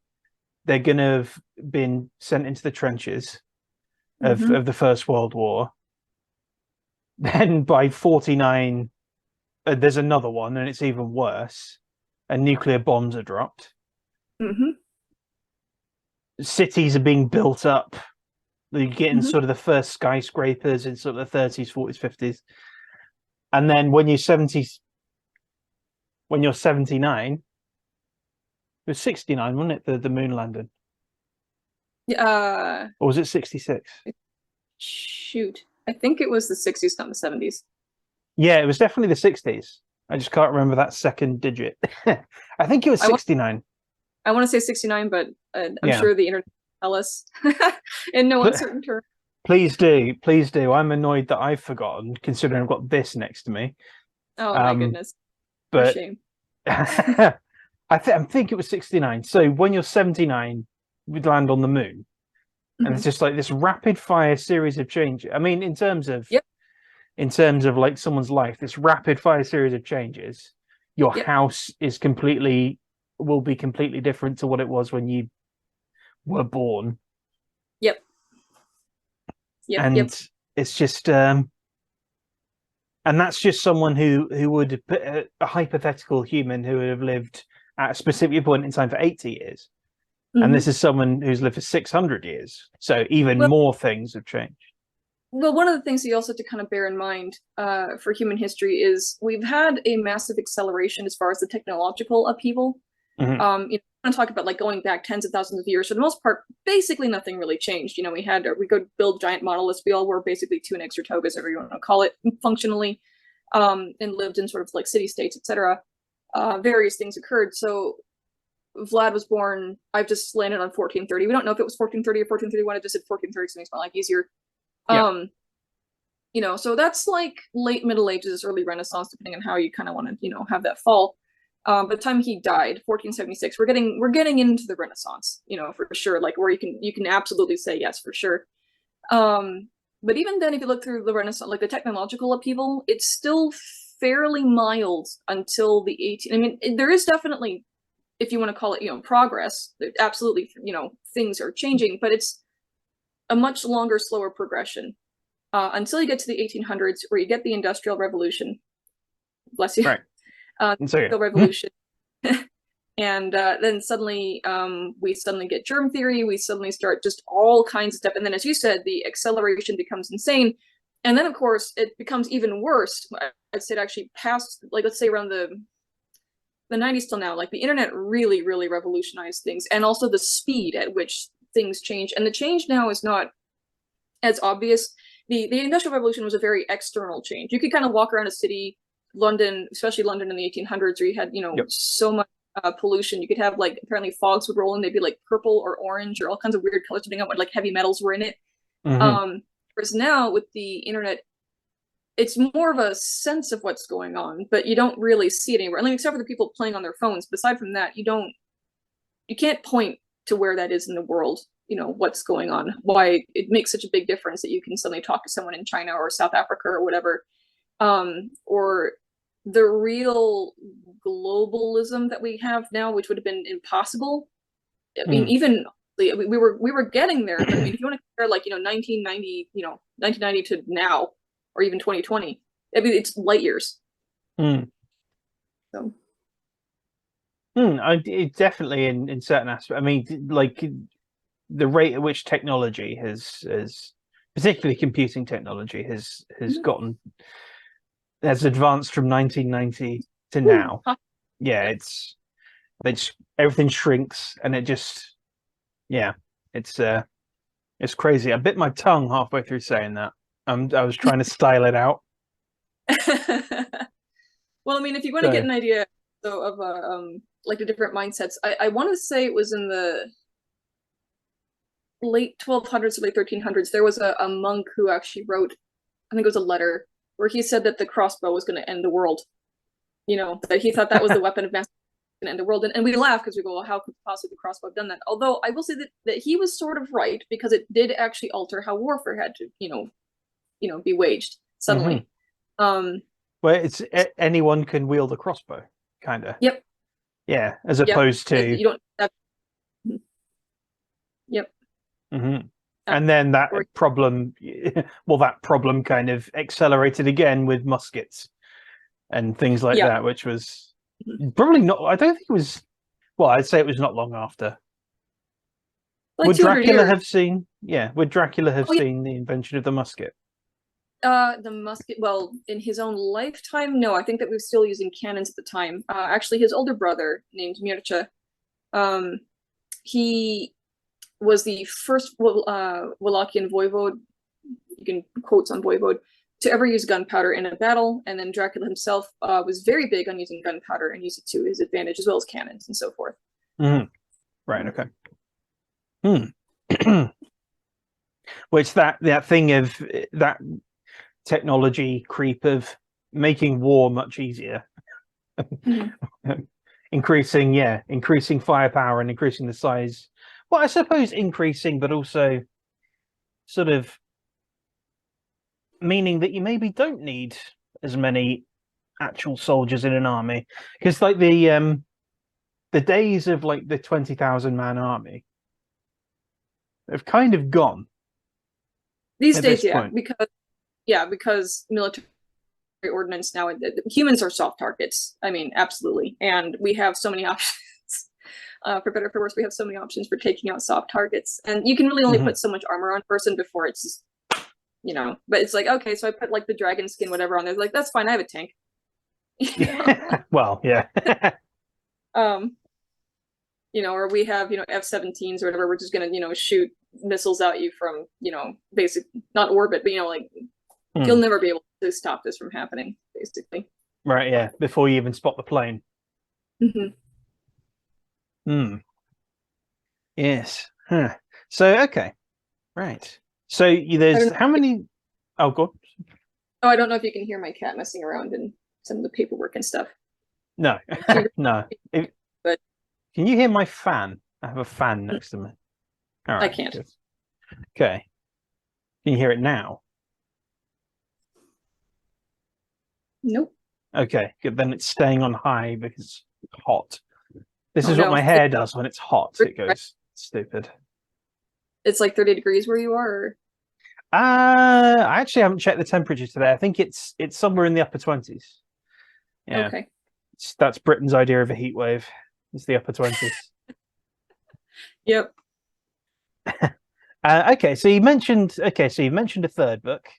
Speaker 1: they're going to have been sent into the trenches
Speaker 2: Hmm.
Speaker 1: of the First World War. Then by 49, there's another one, and it's even worse. And nuclear bombs are dropped.
Speaker 2: Hmm.
Speaker 1: Cities are being built up. You're getting
Speaker 2: Hmm.
Speaker 1: sort of the first skyscrapers in sort of the 30s, 40s, 50s. And then when you're 79, it was 69, wasn't it? The moon landing.
Speaker 2: Uh,
Speaker 1: Or was it 66?
Speaker 2: Shoot. I think it was the 60s, not the 70s.
Speaker 1: Yeah, it was definitely the 60s. I just can't remember that second digit. I think it was
Speaker 2: I want
Speaker 1: 69.
Speaker 2: I want to say 69, but I'm
Speaker 1: Yeah.
Speaker 2: sure the internet will tell us in no uncertain terms.
Speaker 1: Please do. Please do. I'm annoyed that I've forgotten, considering I've got this next to me.
Speaker 2: Oh my
Speaker 1: Um,
Speaker 2: goodness. For
Speaker 1: but
Speaker 2: shame.
Speaker 1: I think it was 69. So when you're 79, we'd land on the moon. And it's
Speaker 2: Hmm.
Speaker 1: just like this rapid fire series of changes. I mean,
Speaker 2: Yep.
Speaker 1: in terms of like someone's life, this rapid fire series of changes, your
Speaker 2: Yep.
Speaker 1: house is completely will be completely different to what it was when you were born.
Speaker 2: Yep. Yep. Yep.
Speaker 1: And it's just and that's just someone who would a hypothetical human who would have lived at a specific point in time for 80 years. And this
Speaker 2: Hmm.
Speaker 1: is someone who's lived for 600 years. So even
Speaker 2: Well,
Speaker 1: more things have changed.
Speaker 2: well, one of the things you also have to kind of bear in mind for human history is we've had a massive acceleration as far as the technological upheaval.
Speaker 1: Mm-hmm.
Speaker 2: Want to talk about like going back tens of thousands of years. For the most part, basically nothing really changed. We go build giant monoliths. We all wore basically tunics or togas, whatever you want to call it, functionally, and lived in sort of like city states, etc. Various things occurred. So Vlad was born. I've just landed on 1430. We don't know if it was 1430 or 1431. I just said 1430 so it makes my life easier.
Speaker 1: Yeah.
Speaker 2: Um, so that's like late Middle Ages, early Renaissance, depending on how you kind of want to, have that fall. By the time he died, 1476, we're getting into the Renaissance, for sure, like where you can absolutely say yes for sure. Um, but even then, if you look through the Renaissance, like the technological upheaval, it's still fairly mild until the 18. I mean, there is definitely, if you want to call it, progress. Absolutely, things are changing, but it's a much longer, slower progression until you get to the 1800s, where you get the Industrial Revolution. Bless you.
Speaker 1: Right. And so
Speaker 2: Industrial
Speaker 1: yeah.
Speaker 2: Revolution. And then suddenly we suddenly get germ theory. We suddenly start just all kinds of stuff. And then, as you said, the acceleration becomes insane. And then, of course, it becomes even worse. I'd say it actually past, like, let's say around the 90s till now. Like, the internet really, really revolutionized things, and also the speed at which things change. And the change now is not as obvious. The Industrial Revolution was a very external change. You could kind of walk around a city, London, especially London in the 1800s, where you had
Speaker 1: Yep.
Speaker 2: so much pollution. You could have like apparently fogs would roll in, they'd be like purple or orange or all kinds of weird colors depending on what like heavy metals were in it.
Speaker 1: Mm-hmm.
Speaker 2: Whereas now with the internet, it's more of a sense of what's going on, but you don't really see it anywhere. I mean, except for the people playing on their phones. But aside from that, you can't point to where that is in the world, what's going on, why it makes such a big difference that you can suddenly talk to someone in China or South Africa or whatever. Or the real globalism that we have now, which would have been impossible. I mean,
Speaker 1: Mm.
Speaker 2: even we were getting there, but I mean, if you want to compare like 1990, 1990 to now, or even 2020, I mean, it's light years.
Speaker 1: Mm.
Speaker 2: So
Speaker 1: It definitely in certain aspects. I mean, like the rate at which technology has particularly computing technology has gotten has advanced from 1990 to now. Yeah, it's everything shrinks and it just yeah, it's it's crazy. I bit my tongue halfway through saying that. I was trying to style it out.
Speaker 2: well, I mean, if you want to get
Speaker 1: So
Speaker 2: an idea so of like the different mindsets, I want to say it was in the late 1200s, late 1300s, there was a monk who actually wrote, I think it was a letter, where he said that the crossbow was going to end the world. That he thought that was the weapon of mass going to end the world. And we laugh because we go, well, how could possibly the crossbow have done that? Although I will say that he was sort of right, because it did actually alter how warfare had to, be waged suddenly.
Speaker 1: Where it's anyone can wield a crossbow, kind of.
Speaker 2: Yep.
Speaker 1: Yeah, as opposed to
Speaker 2: you don't have... Yep.
Speaker 1: And then that problem, that problem kind of accelerated again with muskets and things like that, which was probably not. I don't think it was. Well, I'd say it was not long after.
Speaker 2: Like
Speaker 1: would Dracula
Speaker 2: years.
Speaker 1: have seen? Yeah, would Dracula have seen the invention of the musket?
Speaker 2: The musket, well, in his own lifetime, no. I think that we were still using cannons at the time. Actually, his older brother, named Mircea, he was the first Wallachian voivode, you can quotes on voivode, to ever use gunpowder in a battle. And then Dracula himself was very big on using gunpowder and used it to his advantage, as well as cannons and so forth.
Speaker 1: Right, okay. Which that thing of that technology creep of making war much easier. increasing firepower and increasing the size. Well, I suppose increasing, but also sort of meaning that you maybe don't need as many actual soldiers in an army, because like the days of like the 20,000 man army have kind of gone
Speaker 2: these days. Because military ordnance now, humans are soft targets. I mean, absolutely, and we have so many options. For better or for worse, we have so many options for taking out soft targets, and you can really only put so much armor on a person before it's just, but it's like, okay, so I put like the dragon skin whatever on there, like, that's fine, I have a tank.
Speaker 1: Well, yeah.
Speaker 2: Or we have F-17s or whatever, we're just gonna shoot missiles at you from basic, not orbit, but like you'll never be able to stop this from happening, basically.
Speaker 1: Right, yeah, before you even spot the plane. Yes. So okay, right. So there's how many? Oh, God.
Speaker 2: Oh, I don't know if you can hear my cat messing around in some of the paperwork and stuff.
Speaker 1: No, no.
Speaker 2: But
Speaker 1: can you hear my fan? I have a fan next to me. All right,
Speaker 2: I can't.
Speaker 1: Good. Okay. Can you hear it now?
Speaker 2: Nope.
Speaker 1: Okay, good. Then it's staying on high because it's hot. This is what my hair does when it's hot. It goes stupid.
Speaker 2: It's like 30 degrees where you are? Or...
Speaker 1: I actually haven't checked the temperature today. I think it's somewhere in the upper 20s. Yeah.
Speaker 2: Okay.
Speaker 1: That's Britain's idea of a heat wave. It's the upper 20s.
Speaker 2: Yep.
Speaker 1: Okay, so you mentioned a third book.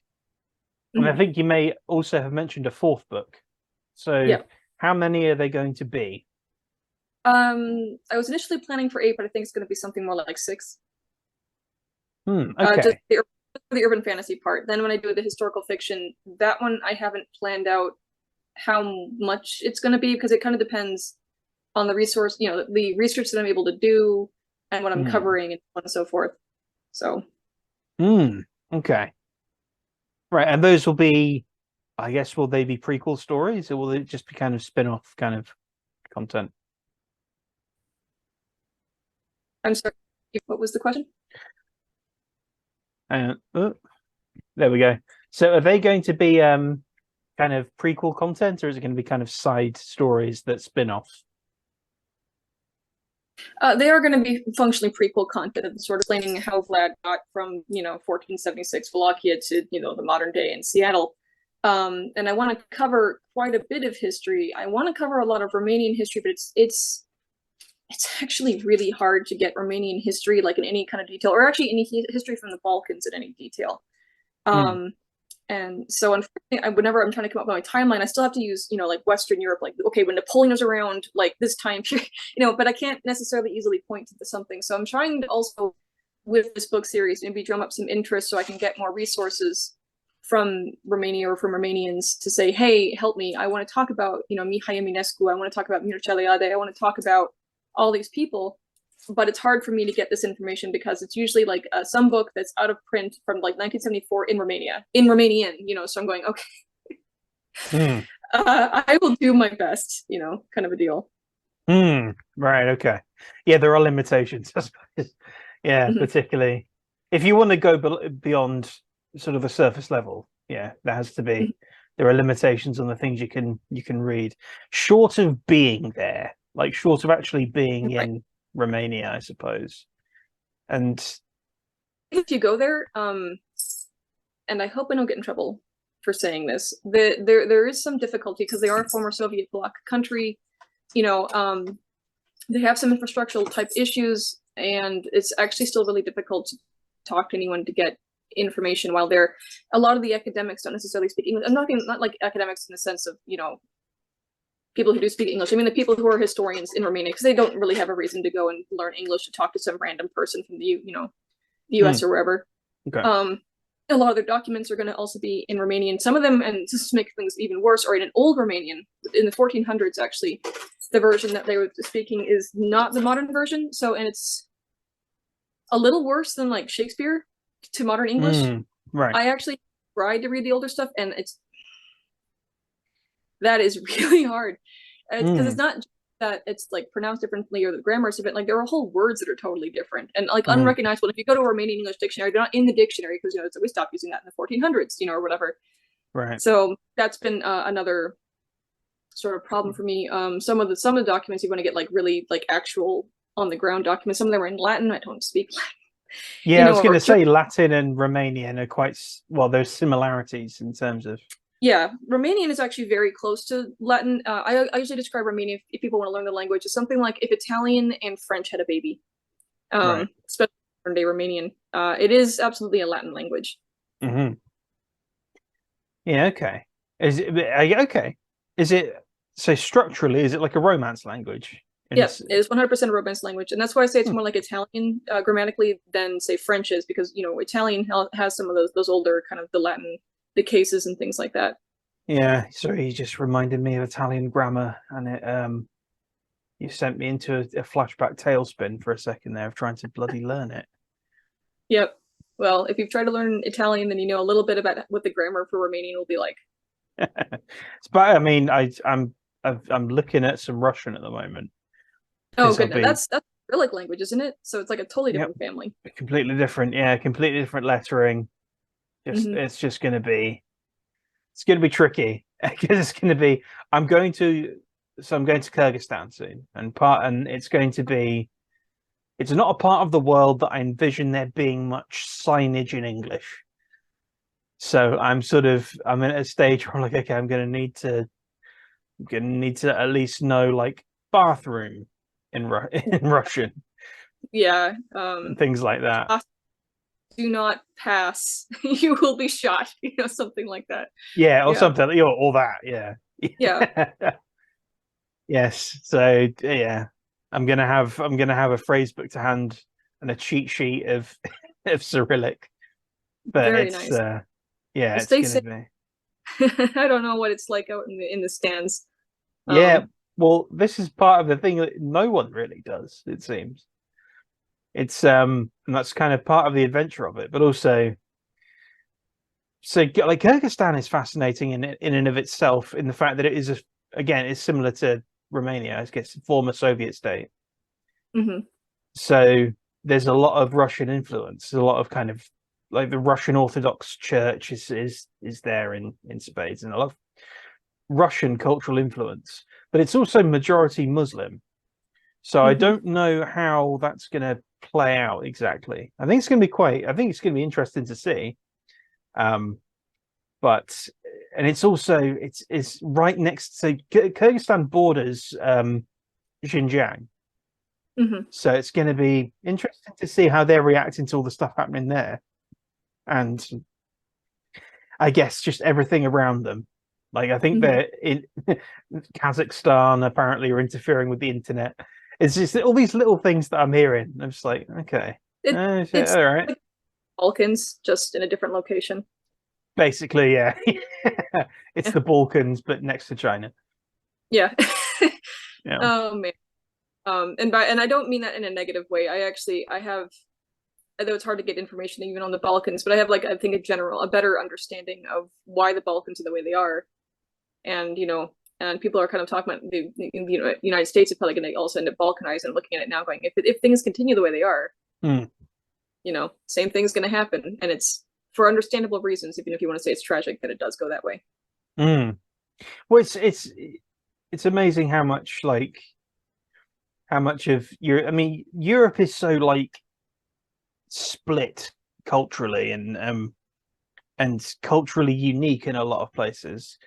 Speaker 1: And I think you may also have mentioned a fourth book. So how many are they going to be?
Speaker 2: I was initially planning for 8, but I think it's going to be something more like 6.
Speaker 1: Okay.
Speaker 2: Just the urban fantasy part. Then when I do the historical fiction, that one I haven't planned out how much it's going to be, because it kind of depends on the resource, the research that I'm able to do and what I'm covering and so on and so forth. So.
Speaker 1: Okay. Right, and those will be, I guess, will they be prequel stories, or will it just be kind of spin-off kind of content?
Speaker 2: I'm sorry, what was the question?
Speaker 1: There we go. So are they going to be kind of prequel content, or is it going to be kind of side stories that spin off?
Speaker 2: They are going to be functionally prequel content, sort of explaining how Vlad got from 1476 Wallachia to the modern day in Seattle. And I want to cover quite a bit of history. I want to cover a lot of Romanian history, but it's actually really hard to get Romanian history like in any kind of detail, or actually any history from the Balkans in any detail. And so unfortunately, whenever I'm trying to come up with my timeline, I still have to use, like Western Europe, like, okay, when Napoleon was around, like this time period, but I can't necessarily easily point to something. So I'm trying to also, with this book series, maybe drum up some interest so I can get more resources from Romania or from Romanians to say, hey, help me. I want to talk about, Mihai Eminescu. I want to talk about Mircea Eliade. I want to talk about all these people. but it's hard for me to get this information because it's usually like some book that's out of print from like 1974 in Romania, in Romanian, So I'm going, okay, I will do my best, kind of a deal.
Speaker 1: Right. Okay. Yeah, there are limitations, I suppose. Yeah,
Speaker 2: Mhm.
Speaker 1: particularly if you want to go beyond sort of a surface level. Yeah, there has to be.
Speaker 2: Mhm.
Speaker 1: There are limitations on the things you can read, short of being there, like short of actually being
Speaker 2: Right.
Speaker 1: in Romania, I suppose. And
Speaker 2: If you go there, and I hope I don't get in trouble for saying this, there is some difficulty because they are a former Soviet bloc country. They have some infrastructural type issues, and it's actually still really difficult to talk to anyone to get information while they're a lot of the academics don't necessarily speak English. I'm not like academics in the sense of people who do speak English. I mean the people who are historians in Romania because they don't really have a reason to go and learn English to talk to some random person from the US or wherever.
Speaker 1: okay.
Speaker 2: A lot of their documents are going to also be in Romanian. Some of them, and just to make things even worse, are in an old Romanian in the 1400s. Actually, the version that they were speaking is not the modern version. So, and it's a little worse than like Shakespeare to modern English.
Speaker 1: Right.
Speaker 2: I actually tried to read the older stuff, and that is really hard because it's not that it's like pronounced differently or the grammar is a bit like there are whole words that are totally different and like unrecognizable. If you go to a Romanian English dictionary, they're not in the dictionary because we stopped using that in the 1400s, or whatever.
Speaker 1: Right.
Speaker 2: So that's been another sort of problem for me. Some of the documents you want to get like really like actual on the ground documents. Some of them are in Latin. I don't speak Latin.
Speaker 1: Yeah, I was going to say Latin and Romanian are quite well. There's similarities in terms of.
Speaker 2: Yeah, Romanian is actually very close to Latin. I usually describe Romanian if people want to learn the language as something like if Italian and French had a baby,
Speaker 1: Right.
Speaker 2: especially modern day Romanian. It is absolutely a Latin language.
Speaker 1: Yeah. Okay. Is it okay? Is it so structurally? Is it like a Romance language?
Speaker 2: Yeah, it is 100% a Romance language, and that's why I say it's more like Italian grammatically than say French is because Italian has some of those older kind of the Latin, the cases and things like that.
Speaker 1: Yeah, sorry, you just reminded me of Italian grammar, and it you sent me into a flashback tailspin for a second there of trying to bloody learn it.
Speaker 2: Yep. Well, if you've tried to learn Italian, then you know a little bit about what the grammar for Romanian will be like.
Speaker 1: But I mean, I'm looking at some Russian at the moment.
Speaker 2: Oh, good. That's Cyrillic language, isn't it? So it's like a totally different
Speaker 1: Yep,
Speaker 2: family.
Speaker 1: completely different. Yeah, completely different lettering. It's just going to be tricky because it's going to be. I'm going to Kyrgyzstan soon, and it's going to be. It's not a part of the world that I envision there being much signage in English. So I'm at a stage where I'm like, okay, I'm going to need to at least know like bathroom in Russian.
Speaker 2: Yeah.
Speaker 1: And things like that.
Speaker 2: Do not pass. You will be shot. Something like that.
Speaker 1: Yeah, or something. All that. Yeah.
Speaker 2: Yeah.
Speaker 1: Yes. So yeah, I'm gonna have a phrase book to hand and a cheat sheet of of Cyrillic. But
Speaker 2: Very
Speaker 1: it's
Speaker 2: nice.
Speaker 1: yeah, it's
Speaker 2: Stay
Speaker 1: gonna
Speaker 2: safe.
Speaker 1: be.
Speaker 2: I don't know what it's like out in the stands.
Speaker 1: Yeah. Well, this is part of the thing that no one really does, it seems. It's and that's kind of part of the adventure of it, but also so like Kyrgyzstan is fascinating in and of itself in the fact that it is again it's similar to Romania, I guess, former Soviet state. So there's a lot of Russian influence, a lot of kind of like the Russian Orthodox Church is there in spades, and a lot of Russian cultural influence, but it's also majority Muslim. So I don't know how that's going to play out exactly. I think it's going to be interesting to see. But and it's also it's right next to Kyrgyzstan borders Xinjiang. So it's going to be interesting to see how they're reacting to all the stuff happening there, and I guess just everything around them. Like I think they're in Kazakhstan apparently are interfering with the internet. It's just all these little things that I'm hearing. I'm just like, okay,
Speaker 2: it's
Speaker 1: all right.
Speaker 2: Like Balkans, just in a different location.
Speaker 1: Basically, yeah. It's
Speaker 2: Yeah.
Speaker 1: the Balkans, but next to China.
Speaker 2: Yeah.
Speaker 1: Yeah.
Speaker 2: Oh man. And I don't mean that in a negative way. I have, though it's hard to get information even on the Balkans, but I have like I think a better understanding of why the Balkans are the way they are, and and people are kind of talking about the United States is probably going to also end up balkanized, and looking at it now, going if things continue the way they are,
Speaker 1: Mm.
Speaker 2: Same thing's going to happen, and it's for understandable reasons. Even if you want to say it's tragic that it does go that way.
Speaker 1: Mm. Well, it's amazing how much of Europe. I mean, Europe is so like split culturally and culturally unique in a lot of places.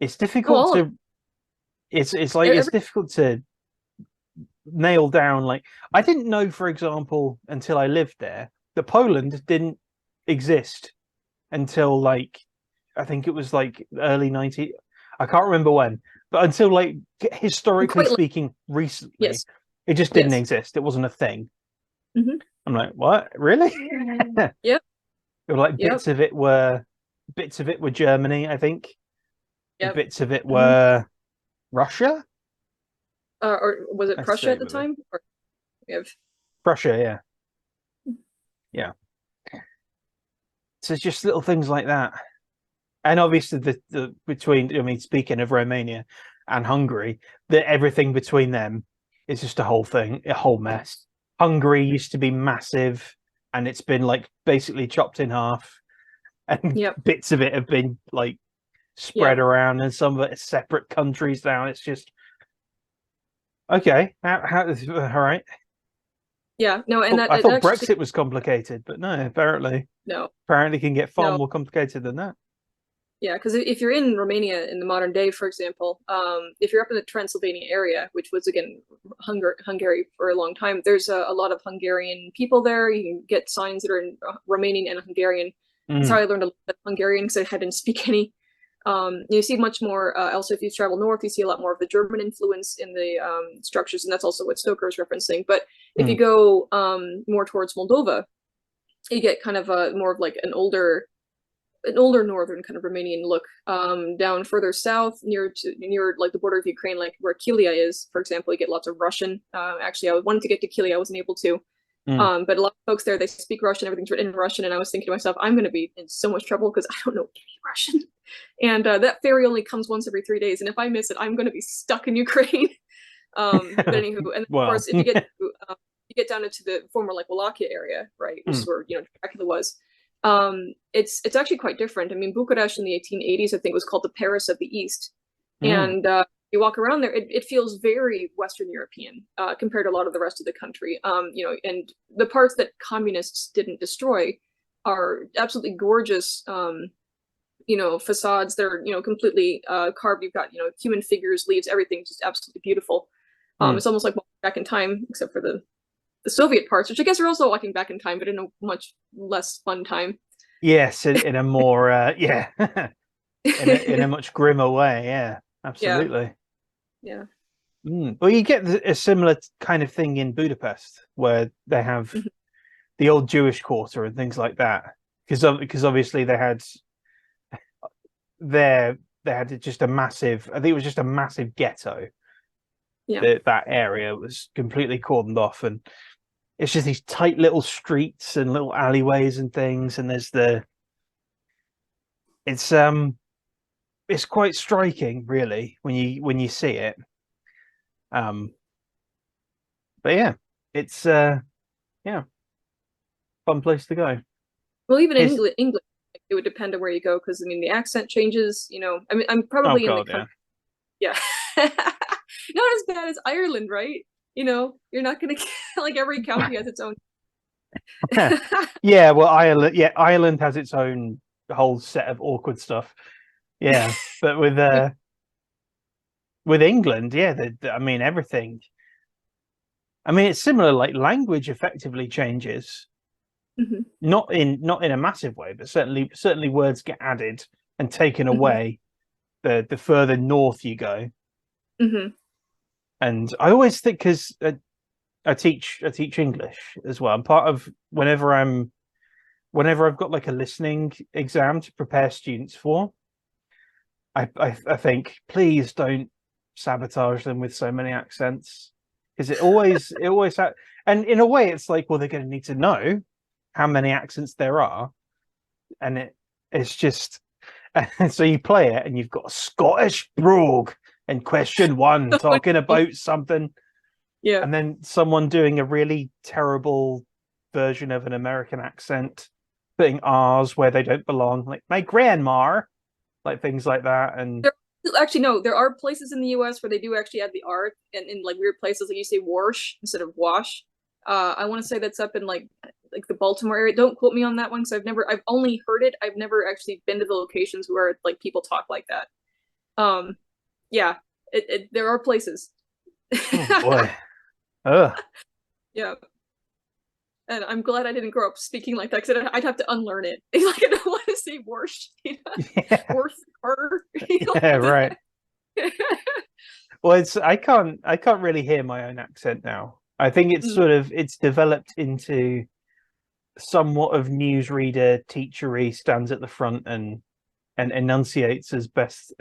Speaker 1: It's difficult
Speaker 2: Well,
Speaker 1: to it's like it's
Speaker 2: every
Speaker 1: difficult to nail down. Like I didn't know, for example, until I lived there, that Poland didn't exist until like I think it was like early 90s. I can't remember when, but until like historically
Speaker 2: quite
Speaker 1: speaking, recently,
Speaker 2: yes,
Speaker 1: it just didn't
Speaker 2: yes.
Speaker 1: exist. It wasn't a thing.
Speaker 2: Hmm.
Speaker 1: I'm like, what? Really?
Speaker 2: Yep,
Speaker 1: Like
Speaker 2: yep,
Speaker 1: bits of it were Germany, I think, and
Speaker 2: yep.
Speaker 1: bits of it
Speaker 2: Hmm.
Speaker 1: were Russia.
Speaker 2: Or was it
Speaker 1: I
Speaker 2: Prussia
Speaker 1: stay
Speaker 2: at the
Speaker 1: with it.
Speaker 2: time? Or we have
Speaker 1: Prussia, yeah, yeah. So it's just little things like that, and obviously the between. I mean, speaking of Romania and Hungary, that everything between them is just a whole thing, a whole mess. Hungary used to be massive, and it's been like basically chopped in half, and
Speaker 2: yep,
Speaker 1: bits of it have been like spread
Speaker 2: yep.
Speaker 1: around, and some of it is separate countries now. It's just okay. All right.
Speaker 2: Yeah, no, and
Speaker 1: Oh,
Speaker 2: that
Speaker 1: I
Speaker 2: it
Speaker 1: thought
Speaker 2: actually
Speaker 1: Brexit was complicated, but no,
Speaker 2: no,
Speaker 1: apparently can get far
Speaker 2: no.
Speaker 1: more complicated than that.
Speaker 2: Yeah, because if you're in Romania in the modern day, for example, if you're up in the Transylvania area, which was again Hungary for a long time, there's a lot of Hungarian people there. You can get signs that are in Romanian and Hungarian. That's how
Speaker 1: Mm,
Speaker 2: I learned a little bit of Hungarian because I didn't speak any. You see much more. Also, if you travel north, you see a lot more of the German influence in the structures, and that's also what Stoker is referencing. But if you
Speaker 1: mm,
Speaker 2: go more towards Moldova, you get kind of a more of like an older northern kind of Romanian look. Down further south, near like the border of Ukraine, like where Kilia is, for example, you get lots of Russian. Actually, I wanted to get to Kilia, I wasn't able to.
Speaker 1: mm.
Speaker 2: But a lot of folks there, they speak Russian, everything's written in Russian, and I was thinking to myself, I'm going to be in so much trouble because I don't know any Russian. And that ferry only comes once every 3 days, and if I miss it, I'm going to be stuck in Ukraine. But anywho, and of
Speaker 1: Well,
Speaker 2: course, if you get down into the former like Wallachia area, right, which is
Speaker 1: mm,
Speaker 2: where Dracula was, it's actually quite different. I mean, Bucharest in the 1880s, I think, was called the Paris of the East,
Speaker 1: mm,
Speaker 2: and you walk around there, it feels very Western European compared to a lot of the rest of the country. And the parts that communists didn't destroy are absolutely gorgeous. Facades that are completely carved. You've got human figures, leaves, everything just absolutely beautiful.
Speaker 1: mm.
Speaker 2: It's almost like walking back in time, except for the Soviet parts, which I guess are also walking back in time, but in a much less fun time.
Speaker 1: Yes, in a more yeah, in a much grimmer way. Yeah,
Speaker 2: Yeah,
Speaker 1: absolutely.
Speaker 2: yeah.
Speaker 1: Mm. Well, you get a similar kind of thing in Budapest, where they have
Speaker 2: Mhm.
Speaker 1: the old Jewish quarter and things like that, because obviously there they had just a massive. I think it was just a massive ghetto.
Speaker 2: Yeah.
Speaker 1: That area was completely cordoned off, and it's just these tight little streets and little alleyways and things. And it's it's quite striking, really, when you see it. Um, but yeah, it's yeah, fun place to go.
Speaker 2: Well, even in
Speaker 1: It's
Speaker 2: English, it would depend on where you go, because I mean the accent changes. I mean, I'm
Speaker 1: oh
Speaker 2: probably in the
Speaker 1: god, yeah.
Speaker 2: country. Yeah, not as bad as Ireland, right? You're not gonna like every county has its own.
Speaker 1: Yeah, well, Ireland has its own whole set of awkward stuff. Yeah, but with England, yeah, I mean everything. I mean, it's similar. Like language effectively changes,
Speaker 2: Mhm,
Speaker 1: not in a massive way, but certainly words get added and taken
Speaker 2: mhm,
Speaker 1: away the further north you go.
Speaker 2: mhm,
Speaker 1: And I always think because I teach English as well. I'm part of whenever I've got like a listening exam to prepare students for. I think please don't sabotage them with so many accents. because it always and in a way it's like, well, they're going to need to know how many accents there are, and it's just and so you play it and you've got a Scottish brogue in question one talking about something,
Speaker 2: Yeah.
Speaker 1: and then someone doing a really terrible version of an American accent, putting R's where they don't belong, like my grandma, like things like that. And
Speaker 2: Actually, no, there are places in the US where they do actually add the R, and in like weird places, like you say wash instead of wash. I want to say that's up in like the Baltimore area. Don't quote me on that one, because I've only heard it. I've never actually been to the locations where like people talk like that. Yeah, there are places.
Speaker 1: oh boy, ugh.
Speaker 2: Yeah, and I'm glad I didn't grow up speaking like that, because I'd have to unlearn it. Like I don't want to say wash,
Speaker 1: Yeah,
Speaker 2: worth, or
Speaker 1: yeah, right. Well, I can't really hear my own accent now. I think it's
Speaker 2: Mm.
Speaker 1: sort of it's developed into somewhat of newsreader teachery, stands at the front and enunciates as best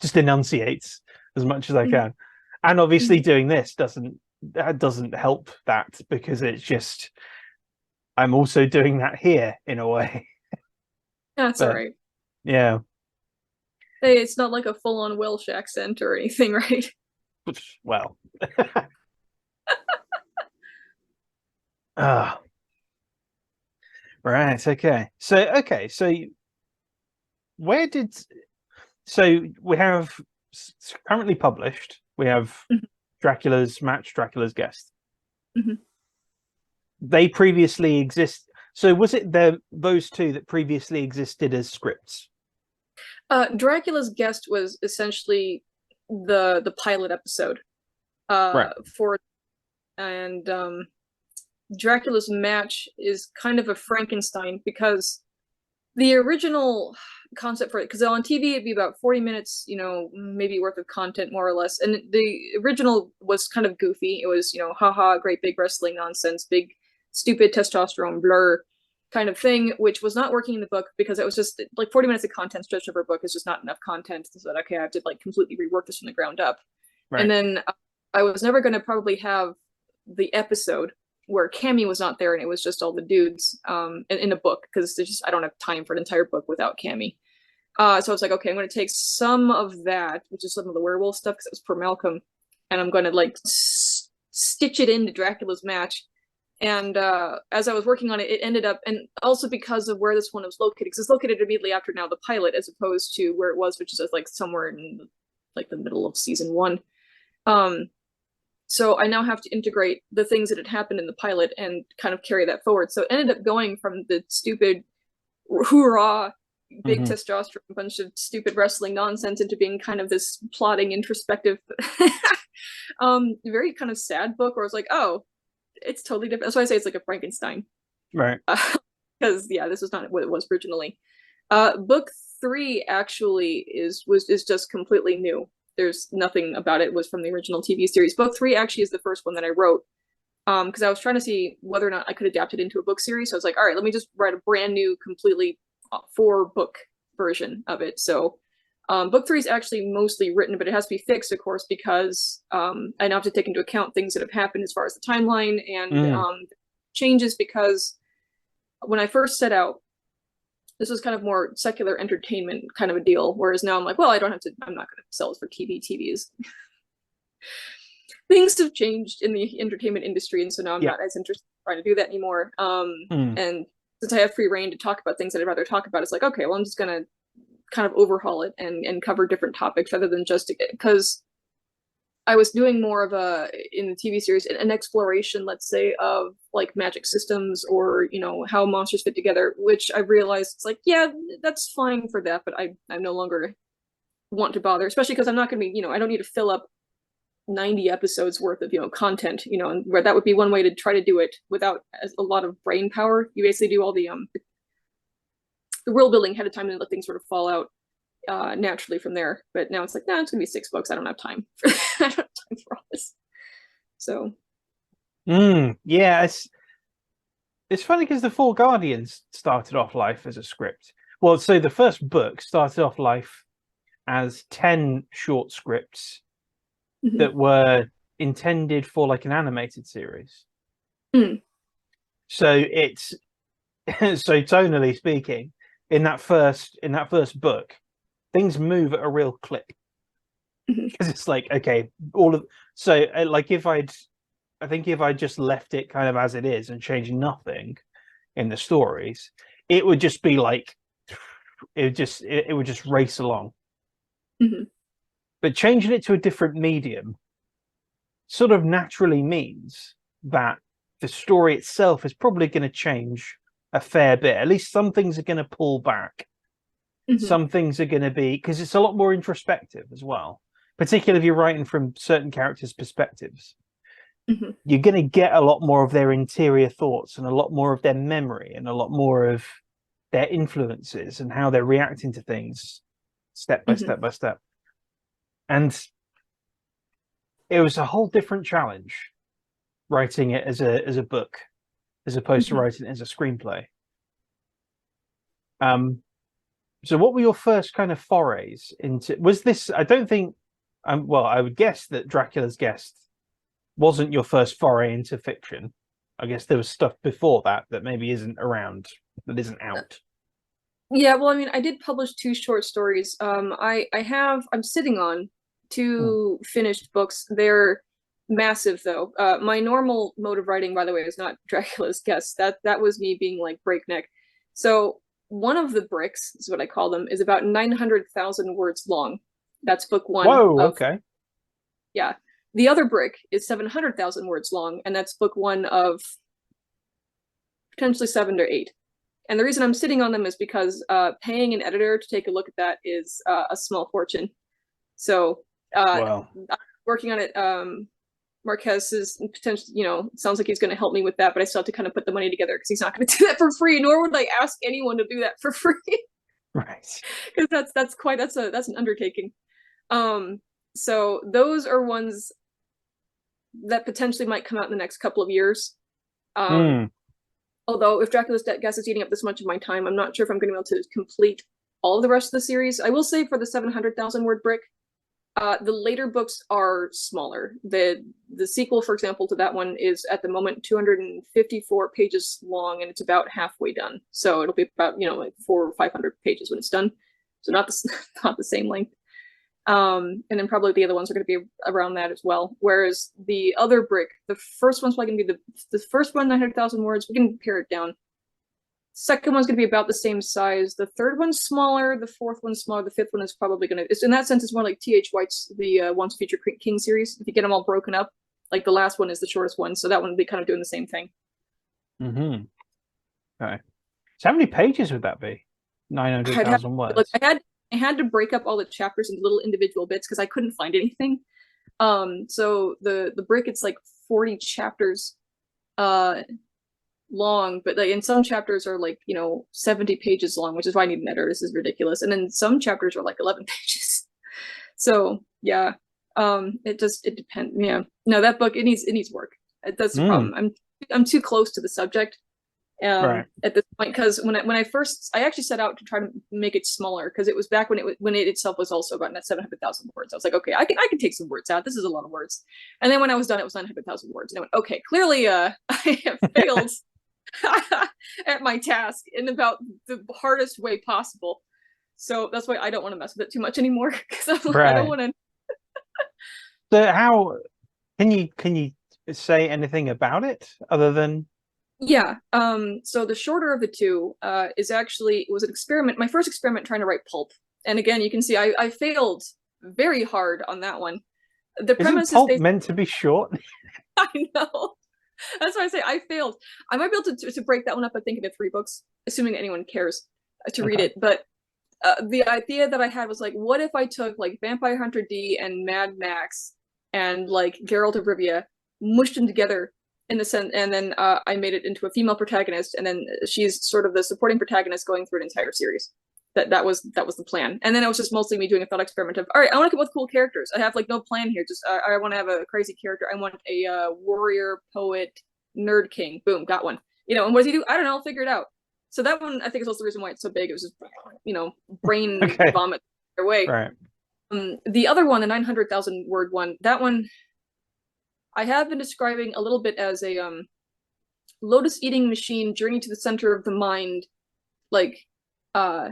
Speaker 1: just enunciates as much as I
Speaker 2: Mm.
Speaker 1: can. And obviously
Speaker 2: Mm.
Speaker 1: doing this doesn't help that, because it's just I'm also doing that here in a way.
Speaker 2: That's all
Speaker 1: But
Speaker 2: right.
Speaker 1: yeah.
Speaker 2: Hey, it's not like a full-on Welsh accent or anything, right?
Speaker 1: Well. Ah, right, so where did so we have currently published, we have
Speaker 2: Mhm.
Speaker 1: Dracula's Match, Dracula's Guest.
Speaker 2: Mhm.
Speaker 1: They previously exist. So was it those two that previously existed as scripts?
Speaker 2: Dracula's Guest was essentially the pilot episode
Speaker 1: Right.
Speaker 2: for, and Dracula's Match is kind of a Frankenstein, because the original concept for it, because on TV it'd be about 40 minutes, maybe worth of content, more or less. And the original was kind of goofy. It was, haha, great big wrestling nonsense, big stupid testosterone blur kind of thing, which was not working in the book, because it was just like 40 minutes of content stretched over a book is just not enough content. So that, okay, I have to like completely rework this from the ground up. And
Speaker 1: Right.
Speaker 2: then I was never going to probably have the episode where Cammy was not there and it was just all the dudes in a book, because there's just I don't have time for an entire book without Cammy. So I was like, okay, I'm going to take some of that, which is some of the werewolf stuff, because it was per Malcolm, and I'm going to like stitch it into Dracula's Match. And as I was working on it, it ended up, and also because of where this one was located, because it's located immediately after now the pilot, as opposed to where it was, which is like somewhere in like the middle of season one. Um, so I now have to integrate the things that had happened in the pilot and kind of carry that forward. So it ended up going from the stupid hoorah, big
Speaker 1: Hmm.
Speaker 2: testosterone, bunch of stupid wrestling nonsense, into being kind of this plotting, introspective, very kind of sad book where I was like, oh, it's totally different. That's why I say it's like a Frankenstein.
Speaker 1: Right.
Speaker 2: Because yeah, this was not what it was originally. Book three actually is just completely new. There's nothing about it was from the original TV series. Book three actually is the first one that I wrote, because I was trying to see whether or not I could adapt it into a book series. So I was like, all right, let me just write a brand new, completely four book version of it. So book three is actually mostly written, but it has to be fixed, of course, because I now have to take into account things that have happened as far as the timeline and
Speaker 1: Mm.
Speaker 2: changes. Because when I first set out, this was kind of more secular entertainment kind of a deal. Whereas now I'm like, well, I'm not going to sell this for TV. TV is things have changed in the entertainment industry, and so now I'm
Speaker 1: Yeah.
Speaker 2: not as interested in trying to do that anymore.
Speaker 1: Mm.
Speaker 2: And since I have free reign to talk about things that I'd rather talk about, it's like, okay, well, I'm just gonna kind of overhaul it and cover different topics rather than just because I was doing more of a in the TV series an exploration, let's say, of like magic systems or how monsters fit together, which I realized it's like, yeah, that's fine for that, but I no longer want to bother, especially because I'm not going to be, I don't need to fill up 90 episodes worth of content, and where that would be one way to try to do it without a lot of brain power. You basically do all the world building ahead of time and let things sort of fall out naturally from there. But now it's like, nah, it's gonna be 6 books. I don't have time for I don't have time for all this. So
Speaker 1: Yeah, it's funny because the Four Guardians started off life as a script. Well, so the first book started off life as 10 short scripts
Speaker 2: mhm.
Speaker 1: that were intended for like an animated series.
Speaker 2: Mm.
Speaker 1: So it's so tonally speaking, in that first book, things move at a real clip. Because it's like, okay, all of so like I think if I just left it kind of as it is and changed nothing in the stories, it would just be like it would just race along.
Speaker 2: Mm-hmm.
Speaker 1: But changing it to a different medium sort of naturally means that the story itself is probably going to change a fair bit. At least some things are going to pull back.
Speaker 2: Mm-hmm.
Speaker 1: Some things are going to be, because it's a lot more introspective as well, particularly if you're writing from certain characters' perspectives.
Speaker 2: Mm-hmm.
Speaker 1: You're going to get a lot more of their interior thoughts and a lot more of their memory and a lot more of their influences and how they're reacting to things step by
Speaker 2: Mm-hmm.
Speaker 1: step by step. And it was a whole different challenge writing it as a book as opposed to
Speaker 2: Mm-hmm.
Speaker 1: writing it as a screenplay. So what were your first kind of forays into, was this, I don't think, well, I would guess that Dracula's Guest wasn't your first foray into fiction. I guess there was stuff before that that maybe isn't around, that isn't out.
Speaker 2: Yeah, well, I mean, I did publish 2 short stories. I'm sitting on 2 finished books. They're massive, though. My normal mode of writing, by the way, is not Dracula's Guest. That was me being like breakneck. So one of the bricks, is what I call them, is about 900,000 words long. That's book one
Speaker 1: Whoa,
Speaker 2: of,
Speaker 1: okay.
Speaker 2: yeah. The other brick is 700,000 words long, and that's book one of potentially 7 or 8. And the reason I'm sitting on them is because paying an editor to take a look at that is a small fortune. So
Speaker 1: Wow.
Speaker 2: working on it, Marquez is potentially, sounds like he's going to help me with that, but I still have to kind of put the money together because he's not going to do that for free, nor would I ask anyone to do that for free.
Speaker 1: Right.
Speaker 2: Because that's an undertaking. So those are ones that potentially might come out in the next couple of years. Although if Dracula's Guest is eating up this much of my time, I'm not sure if I'm going to be able to complete all of the rest of the series. I will say for the 700,000 word brick, the later books are smaller. The sequel, for example, to that one is at the moment 254 pages long, and it's about halfway done. So it'll be about like 400 or 500 pages when it's done. So not the same length. And then probably the other ones are going to be around that as well. Whereas the other brick, the first one's probably going to be the first one, 900,000 words. We can pare it down. Second one's going to be about the same size. The third one's smaller. The fourth one's smaller. The fifth one is probably going to. In that sense, it's more like T.H. White's the Once Future King series. If you get them all broken up, like the last one is the shortest one, so that one will be kind of doing the same thing.
Speaker 1: Mm-hmm. Okay. So how many pages would that be? 900,000 words.
Speaker 2: Look, I had to break up all the chapters into little individual bits because I couldn't find anything. So the brick, it's like 40 chapters long, but like in some chapters are like 70 pages long, which is why I need an editor. This is ridiculous. And then some chapters are like 11 pages. So yeah, it depends. Yeah, no, that book, it needs work. That's the problem. I'm too close to the subject
Speaker 1: right.
Speaker 2: at this point, because when I actually set out to try to make it smaller, because it was back when it itself was also about 700,000 words. I was like, okay, I can take some words out. This is a lot of words. And then when I was done, it was 900,000 words, and I went, okay, clearly I have failed at my task in about the hardest way possible. So that's why I don't want to mess with it too much anymore, because I don't want to.
Speaker 1: So how can you say anything about it other than?
Speaker 2: Yeah. So the shorter of the two was an experiment. My first experiment trying to write pulp. And again, you can see I failed very hard on that one. The premise
Speaker 1: is meant to be short.
Speaker 2: I know. That's why I say I failed. I might be able to break that one up, I think, into 3 books, assuming anyone cares to read it. But the idea that I had was like, what if I took like Vampire Hunter D and Mad Max and like Geralt of Rivia, mushed them together in the sense, and then I made it into a female protagonist, and then she's sort of the supporting protagonist going through an entire series. That was the plan. And then it was just mostly me doing a thought experiment of, all right, I want to come up with cool characters. I have like no plan here. Just I want to have a crazy character. I want a warrior, poet, nerd king. Boom, got one. And what does he do? I don't know. I'll figure it out. So that one, I think, is also the reason why it's so big. It was just, brain vomit away.
Speaker 1: Right.
Speaker 2: The other one, the 900,000 word one, that one, I have been describing a little bit as a lotus eating machine journey to the center of the mind, like uh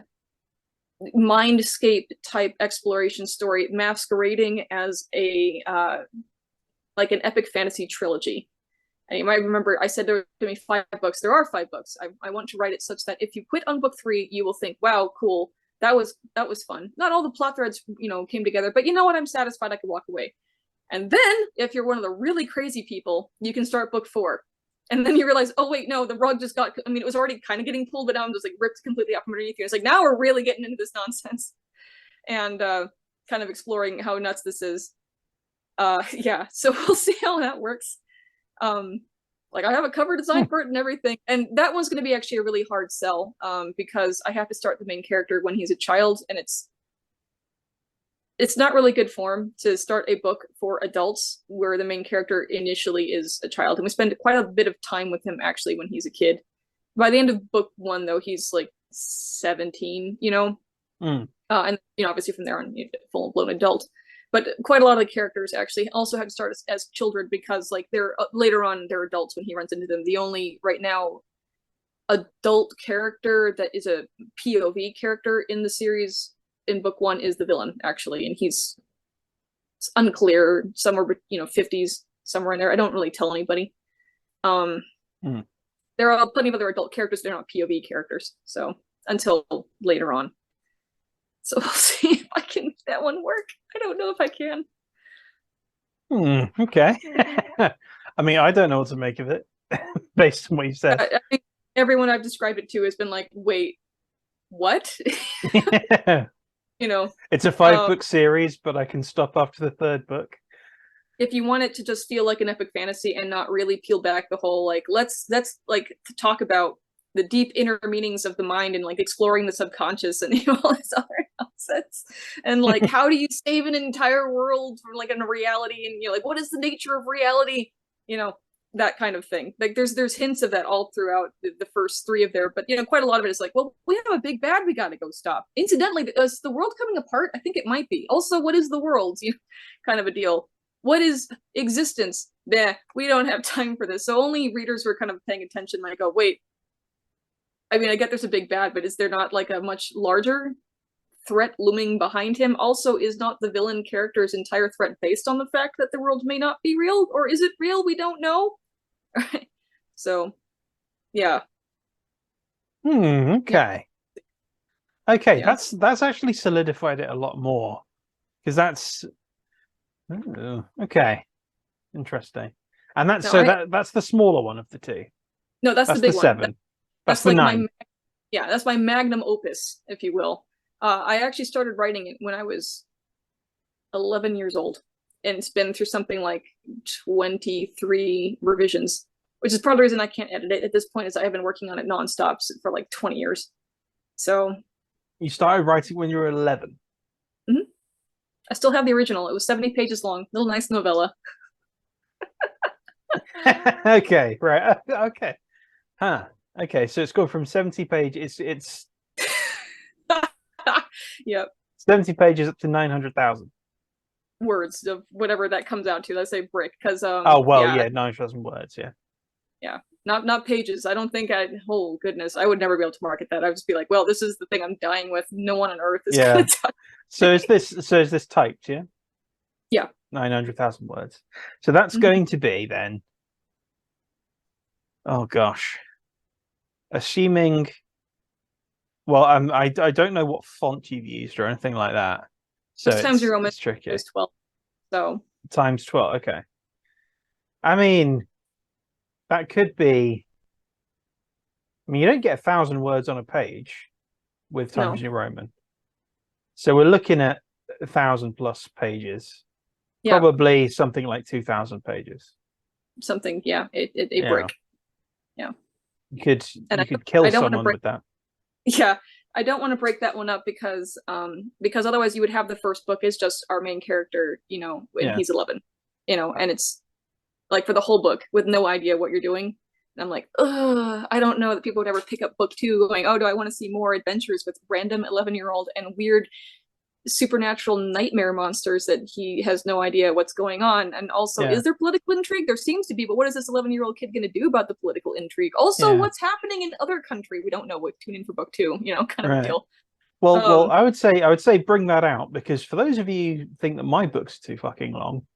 Speaker 2: mindscape type exploration story masquerading as a like an epic fantasy trilogy. And you might remember I said there were going to be 5 books. There are 5 books. I want to write it such that if you quit on book 3, you will think, "Wow, cool, that was fun." Not all the plot threads, came together, but you know what? I'm satisfied. I could walk away. And then, if you're one of the really crazy people, you can start book 4. And then you realize, oh wait, no, the rug just got. I mean, it was already kind of getting pulled, but now I'm just like ripped completely out from underneath you. It's like now we're really getting into this nonsense, and kind of exploring how nuts this is. Yeah, so we'll see how that works. Like I have a cover design for it and everything, and that one's going to be actually a really hard sell, because I have to start the main character when he's a child, and it's not really good form to start a book for adults where the main character initially is a child, and we spend quite a bit of time with him actually when he's a kid. By the end of book 1, though, he's like 17, and obviously from there on, full blown adult. But quite a lot of the characters actually also have to start as children because, like, they're later on they're adults when he runs into them. The only right now adult character that is a POV character in the series in book 1 is the villain actually, and it's unclear, somewhere 50s, somewhere in there. I don't really tell anybody. There are plenty of other adult characters. They're not POV characters, so until later on. So we'll see if I can make that one work. I don't know if I can.
Speaker 1: Okay. I mean, I don't know what to make of it based on what you said.
Speaker 2: I think everyone I've described it to has been like, wait, what?
Speaker 1: It's a 5-book series, but I can stop after the 3rd book.
Speaker 2: If you want it to just feel like an epic fantasy and not really peel back the whole, like, let's like to talk about the deep inner meanings of the mind and like exploring the subconscious and all this other nonsense, and like how do you save an entire world from like a reality, and like what is the nature of reality, that kind of thing. Like there's hints of that all throughout the first 3 of there, but quite a lot of it is like, well, we have a big bad we got to go stop. Incidentally, is the world coming apart? I think it might be. Also, what is the world? Kind of a deal. What is existence? We don't have time for this. So only readers who are kind of paying attention might go, wait, I mean, I get there's a big bad, but is there not like a much larger threat looming behind him? Also, is not the villain character's entire threat based on the fact that the world may not be real? Or is it real? We don't know. So, yeah.
Speaker 1: Okay. Okay,
Speaker 2: Yeah.
Speaker 1: that's actually solidified it a lot more. Because that's... okay. Interesting. And that's that's the smaller one of the 2.
Speaker 2: No, that's the big one.
Speaker 1: 7. That's the
Speaker 2: like
Speaker 1: 9.
Speaker 2: That's my magnum opus, if you will. I actually started writing it when I was 11 years old, and it's been through something like 23 revisions, which is part of the reason I can't edit it at this point, is I have been working on it nonstop for like 20 years. So
Speaker 1: you started writing when you were 11?
Speaker 2: Mm-hmm. I still have the original. It was 70 pages long, little nice novella.
Speaker 1: Okay, right. Okay. Huh. Okay, so it's gone from 70 pages. It's
Speaker 2: Yep.
Speaker 1: 70 pages up to 900,000
Speaker 2: words of whatever that comes out to. Let's say brick, because
Speaker 1: oh well, yeah, 9,000 words.
Speaker 2: Yeah, not pages. I don't think oh goodness, I would never be able to market that. I would just be like, well, this is the thing I'm dying with. No one on earth is gonna touch.
Speaker 1: So is this typed?
Speaker 2: Yeah.
Speaker 1: 900,000 words. So that's going to be then. Oh gosh. Assuming. Well, I don't know what font you've used or anything like that. So it's tricky.
Speaker 2: Is 12. So
Speaker 1: times 12. Okay. I mean, that could be. I mean, you don't get 1,000 words on a page with Times New Roman. So we're looking at 1,000 plus pages. Yeah. Probably something like 2,000 pages.
Speaker 2: Something, yeah. A brick. Yeah.
Speaker 1: You could kill someone with that.
Speaker 2: Yeah. I don't want to break that one up because otherwise you would have the first book is just our main character, when he's 11. And it's like for the whole book with no idea what you're doing. And I'm like, ugh, I don't know that people would ever pick up book 2 going, oh, do I want to see more adventures with random 11-year-old and weird supernatural nightmare monsters that he has no idea what's going on. And also,
Speaker 1: Yeah.
Speaker 2: is there political intrigue? There seems to be, but what is this 11-year-old kid going to do about the political intrigue? Also,
Speaker 1: Yeah.
Speaker 2: what's happening in other country? We don't know. What tune in for book 2, kind of a
Speaker 1: Right.
Speaker 2: deal.
Speaker 1: Well, I would say bring that out, because for those of you who think that my book's too fucking long,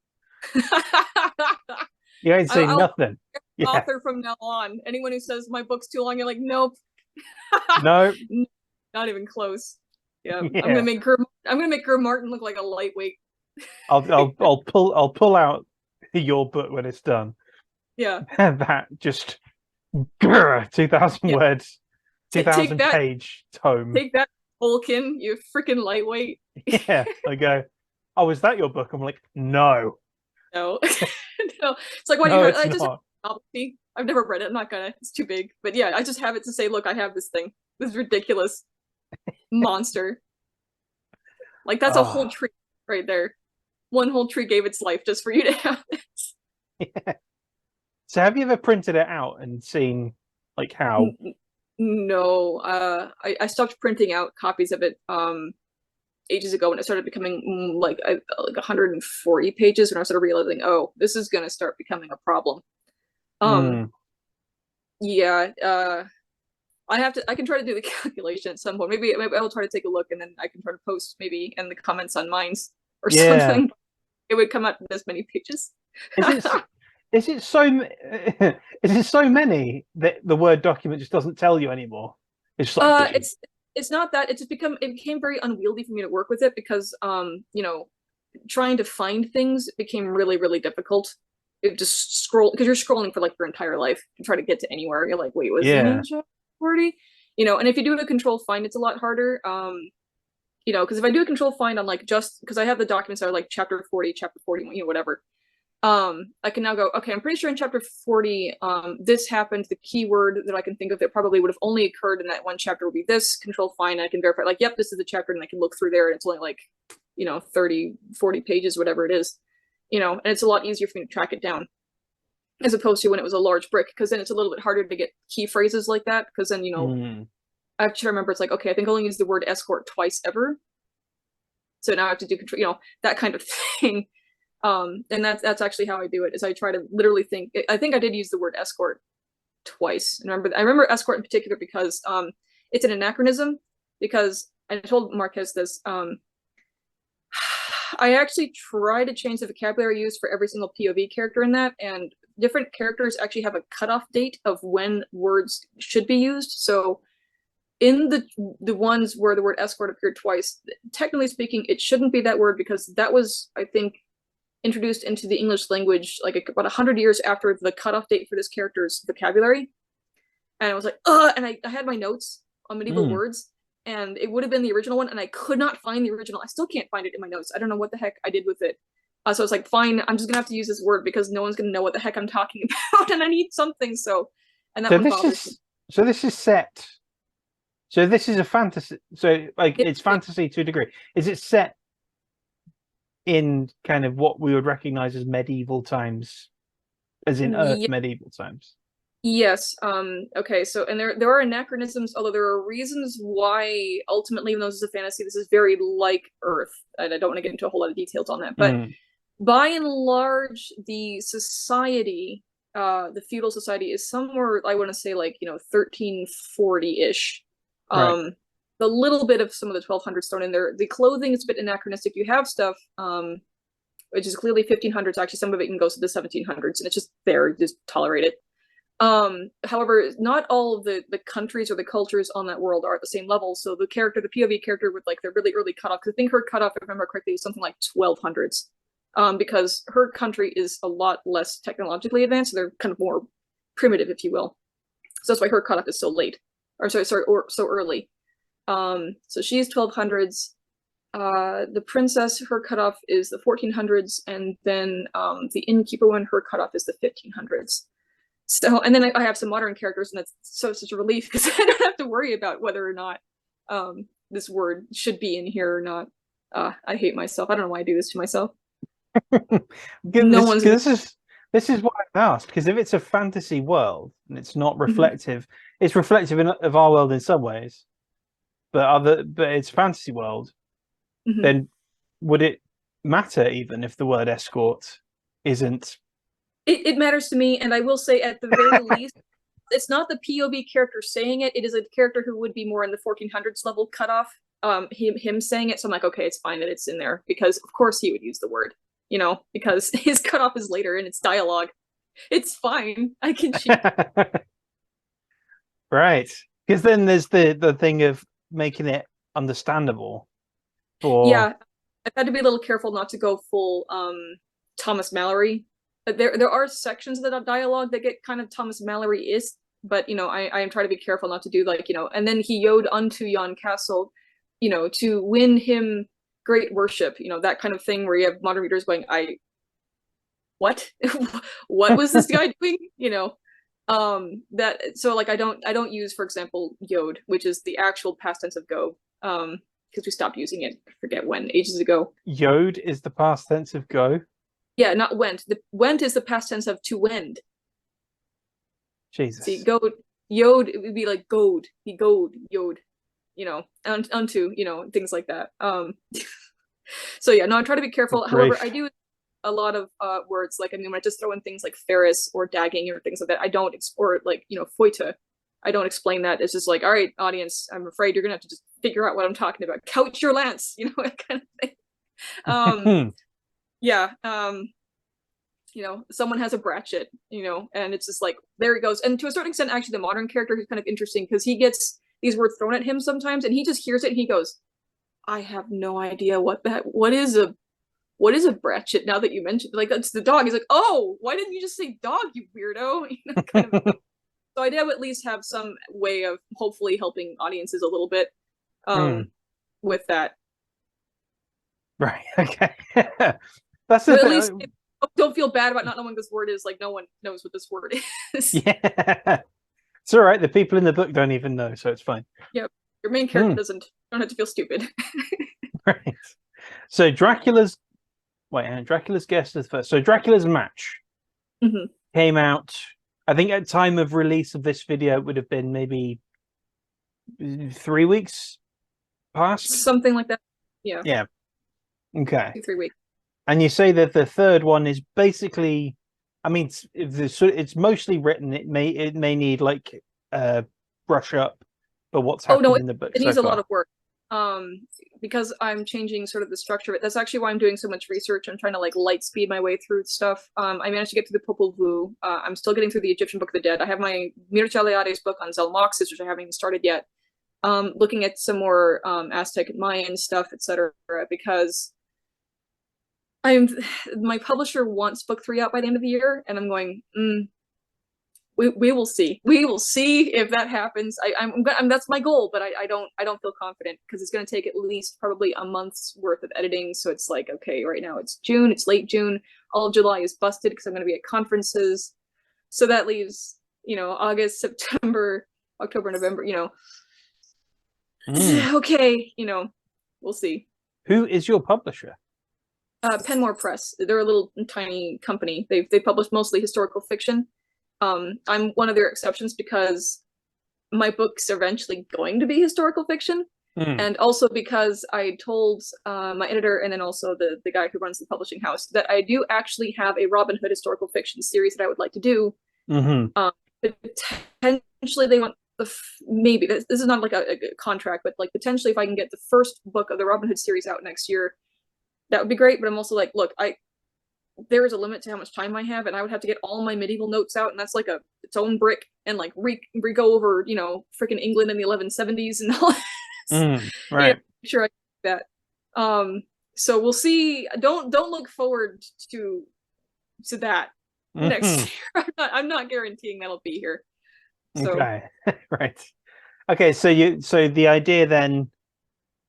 Speaker 1: you ain't saying nothing. Yeah.
Speaker 2: Author from now on. Anyone who says my book's too long, you're like, nope.
Speaker 1: No.
Speaker 2: Not even close. Yeah.
Speaker 1: Yeah.
Speaker 2: I'm gonna make Grim Martin look like a lightweight.
Speaker 1: I'll pull out your book when it's done.
Speaker 2: Yeah.
Speaker 1: That just 2,000 words, 2,000 page tome.
Speaker 2: Take that, Tolkien, you freaking lightweight.
Speaker 1: Yeah. I go, oh, is that your book? I'm like, no.
Speaker 2: No. No. It's like, what
Speaker 1: no,
Speaker 2: you
Speaker 1: it's
Speaker 2: I
Speaker 1: not.
Speaker 2: just novelty. I've never read it. I'm not gonna. It's too big. But yeah, I just have it to say, look, I have this thing. This ridiculous monster. Like, that's a whole tree right there. One whole tree gave its life just for you to have this.
Speaker 1: Yeah. So have you ever printed it out and seen like how?
Speaker 2: No. I stopped printing out copies of it ages ago when it started becoming like 140 pages, when I started realizing, oh, this is gonna start becoming a problem. Yeah, I can try to do the calculation at some point. Maybe I'll try to take a look, and then I can try to post maybe in the comments on Minds or something. It would come out in this many pages.
Speaker 1: Is it so many that the Word document just doesn't tell you anymore? It's like
Speaker 2: it's not that. It became very unwieldy for me to work with it, because trying to find things became really, really difficult. It just because you're scrolling for like your entire life to try to get to anywhere. You're like, wait, was it in chapter 40? And if you do a control find, it's a lot harder. Because if I do a control find on like, just because I have the documents that are like chapter 40, chapter 41, whatever. I can now go, okay, I'm pretty sure in chapter 40, this happened. The keyword that I can think of that probably would have only occurred in that one chapter would be this. Control find, and I can verify, like, yep, this is the chapter, and I can look through there, and it's only like, 30, 40 pages, whatever it is. And it's a lot easier for me to track it down, as opposed to when it was a large brick, because then it's a little bit harder to get key phrases like that, because then, I have to remember, it's like, okay, I think I only use the word escort twice ever. So now I have to do control, that kind of thing. And that's actually how I do it, is I try to literally think. I think I did use the word escort twice. And I remember escort in particular because it's an anachronism, because I told Marquez this. I actually try to change the vocabulary used for every single POV character in that, and different characters actually have a cutoff date of when words should be used. So in the ones where the word escort appeared twice, technically speaking, it shouldn't be that word, because that was, I think, introduced into the English language like about 100 years after the cutoff date for this character's vocabulary. And I was like, and I had my notes on medieval words, and it would have been the original one, and I could not find the original. I still can't find it in my notes. I don't know what the heck I did with it. So I was like, fine, I'm just gonna have to use this word, because no one's gonna know what the heck I'm talking about, and I need something. And that one bothers me.
Speaker 1: So this is set. So this is a fantasy. So like it's fantasy to a degree. Is it set in kind of what we would recognize as medieval times, as in Earth medieval times?
Speaker 2: Yes. Okay. So, and there are anachronisms, although there are reasons why ultimately, even though this is a fantasy, this is very like Earth. And I don't want to get into a whole lot of details on that, but by and large, the society, the feudal society, is somewhere, I want to say, like 1340-ish.
Speaker 1: Right.
Speaker 2: The little bit of some of the 1200s thrown in there. The clothing is a bit anachronistic. You have stuff which is clearly 1500s. Actually, some of it can go to the 1700s, and it's just there, just tolerate it. However, not all of the countries or the cultures on that world are at the same level. So the POV character with like their really early cutoff, because I think her cutoff, if I remember correctly, is something like 1200s. Because her country is a lot less technologically advanced, so they're kind of more primitive, if you will. So that's why her cutoff is so late, or so early. So she's 1200s. The princess, her cutoff is the 1400s, and then the innkeeper one, her cutoff is the 1500s. So, and then I have some modern characters, and that's such a relief, because I don't have to worry about whether or not this word should be in here or not. I hate myself. I don't know why I do this to myself.
Speaker 1: This is what I asked, because if it's a fantasy world and it's not reflective, it's reflective of our world in some ways, but it's a fantasy world.
Speaker 2: Mhm.
Speaker 1: then would it matter even if the word escort isn't?
Speaker 2: It matters to me, and I will say at the very least, it's not the POV character saying it. It is a character who would be more in the 1400s level cutoff. Him saying it, so I'm like, okay, it's fine that it's in there because of course he would use the word, because his cutoff is later and it's dialogue. It's fine. I can cheat.
Speaker 1: Right. Because then there's the thing of making it understandable for.
Speaker 2: Yeah, I've had to be a little careful not to go full Thomas Mallory. There are sections of the dialogue that get kind of Thomas Mallory is, but I am trying to be careful not to do like and then he yode unto yon castle, to win him great worship, that kind of thing where you have modern readers going, what what was this guy doing? That so like I don't use, for example, yode, which is the actual past tense of go, because we stopped using it, I forget when, ages ago.
Speaker 1: Yode is the past tense of go.
Speaker 2: Yeah, not went. The went is the past tense of to wend.
Speaker 1: Jesus.
Speaker 2: See, goad, yode, it would be like goad, he goad, yode, unto, things like that. So yeah, no, I try to be careful. However, I do a lot of words, like, I mean, when I just throw in things like Ferris or dagging or things like that, I don't, or like, foita, I don't explain that. It's just like, all right, audience, I'm afraid you're gonna have to just figure out what I'm talking about. Couch your lance, that kind of thing. Yeah, someone has a bratchet, and it's just like, there he goes. And to a certain extent, actually, the modern character is kind of interesting because he gets these words thrown at him sometimes, and he just hears it and he goes, I have no idea what is a bratchet, now that you mentioned, like, that's the dog. He's like, oh, why didn't you just say dog, you weirdo? Kind of. So I do at least have some way of hopefully helping audiences a little bit with that.
Speaker 1: Right. Okay. That's the
Speaker 2: But at
Speaker 1: thing.
Speaker 2: least don't feel bad about not knowing this word is. Like, no one knows what this word is.
Speaker 1: Yeah. It's all right. The people in the book don't even know, so it's fine.
Speaker 2: Yep. Your main character don't have to feel stupid.
Speaker 1: Right. So Dracula's guest is first. So Dracula's match came out, I think at time of release of this video, it would have been maybe 3 weeks past.
Speaker 2: Something like that. Yeah.
Speaker 1: Yeah. Okay.
Speaker 2: 2-3 weeks.
Speaker 1: And you say that the third one is basically, I mean, it's mostly written. It may need like brush up for what's happened in the book.
Speaker 2: It needs
Speaker 1: so
Speaker 2: a lot of work. Because I'm changing sort of the structure of it. That's actually why I'm doing so much research. I'm trying to like light speed my way through stuff. I managed to get through the Popol Vuh. I'm still getting through the Egyptian Book of the Dead. I have my Mircea Eliade's book on Zalmoxis, which I haven't even started yet. Looking at some more Aztec and Mayan stuff, etc. Because my publisher wants book 3 out by the end of the year, and I'm going, we will see. We will see if that happens. I'm that's my goal, but I don't feel confident because it's going to take at least probably a month's worth of editing. So it's like, okay, right now it's June, it's late June, all of July is busted because I'm going to be at conferences. So that leaves, August, September, October, November, okay, we'll see.
Speaker 1: Who is your publisher?
Speaker 2: Penmore Press. They're a little tiny company. They publish mostly historical fiction. I'm one of their exceptions because my book's eventually going to be historical fiction, and also because I told my editor and then also the guy who runs the publishing house that I do actually have a Robin Hood historical fiction series that I would like to do. Potentially they want maybe this is not like a contract, but like potentially if I can get the first book of the Robin Hood series out next year, that would be great. But I'm also like, look, there is a limit to how much time I have, and I would have to get all my medieval notes out, and that's like its own brick, and like go over, freaking England in the 1170s and all this.
Speaker 1: Right.
Speaker 2: Sure I can do that. So we'll see. Don't look forward to that next year. I'm not guaranteeing that'll be here. So.
Speaker 1: Okay. Right. Okay, so the idea then,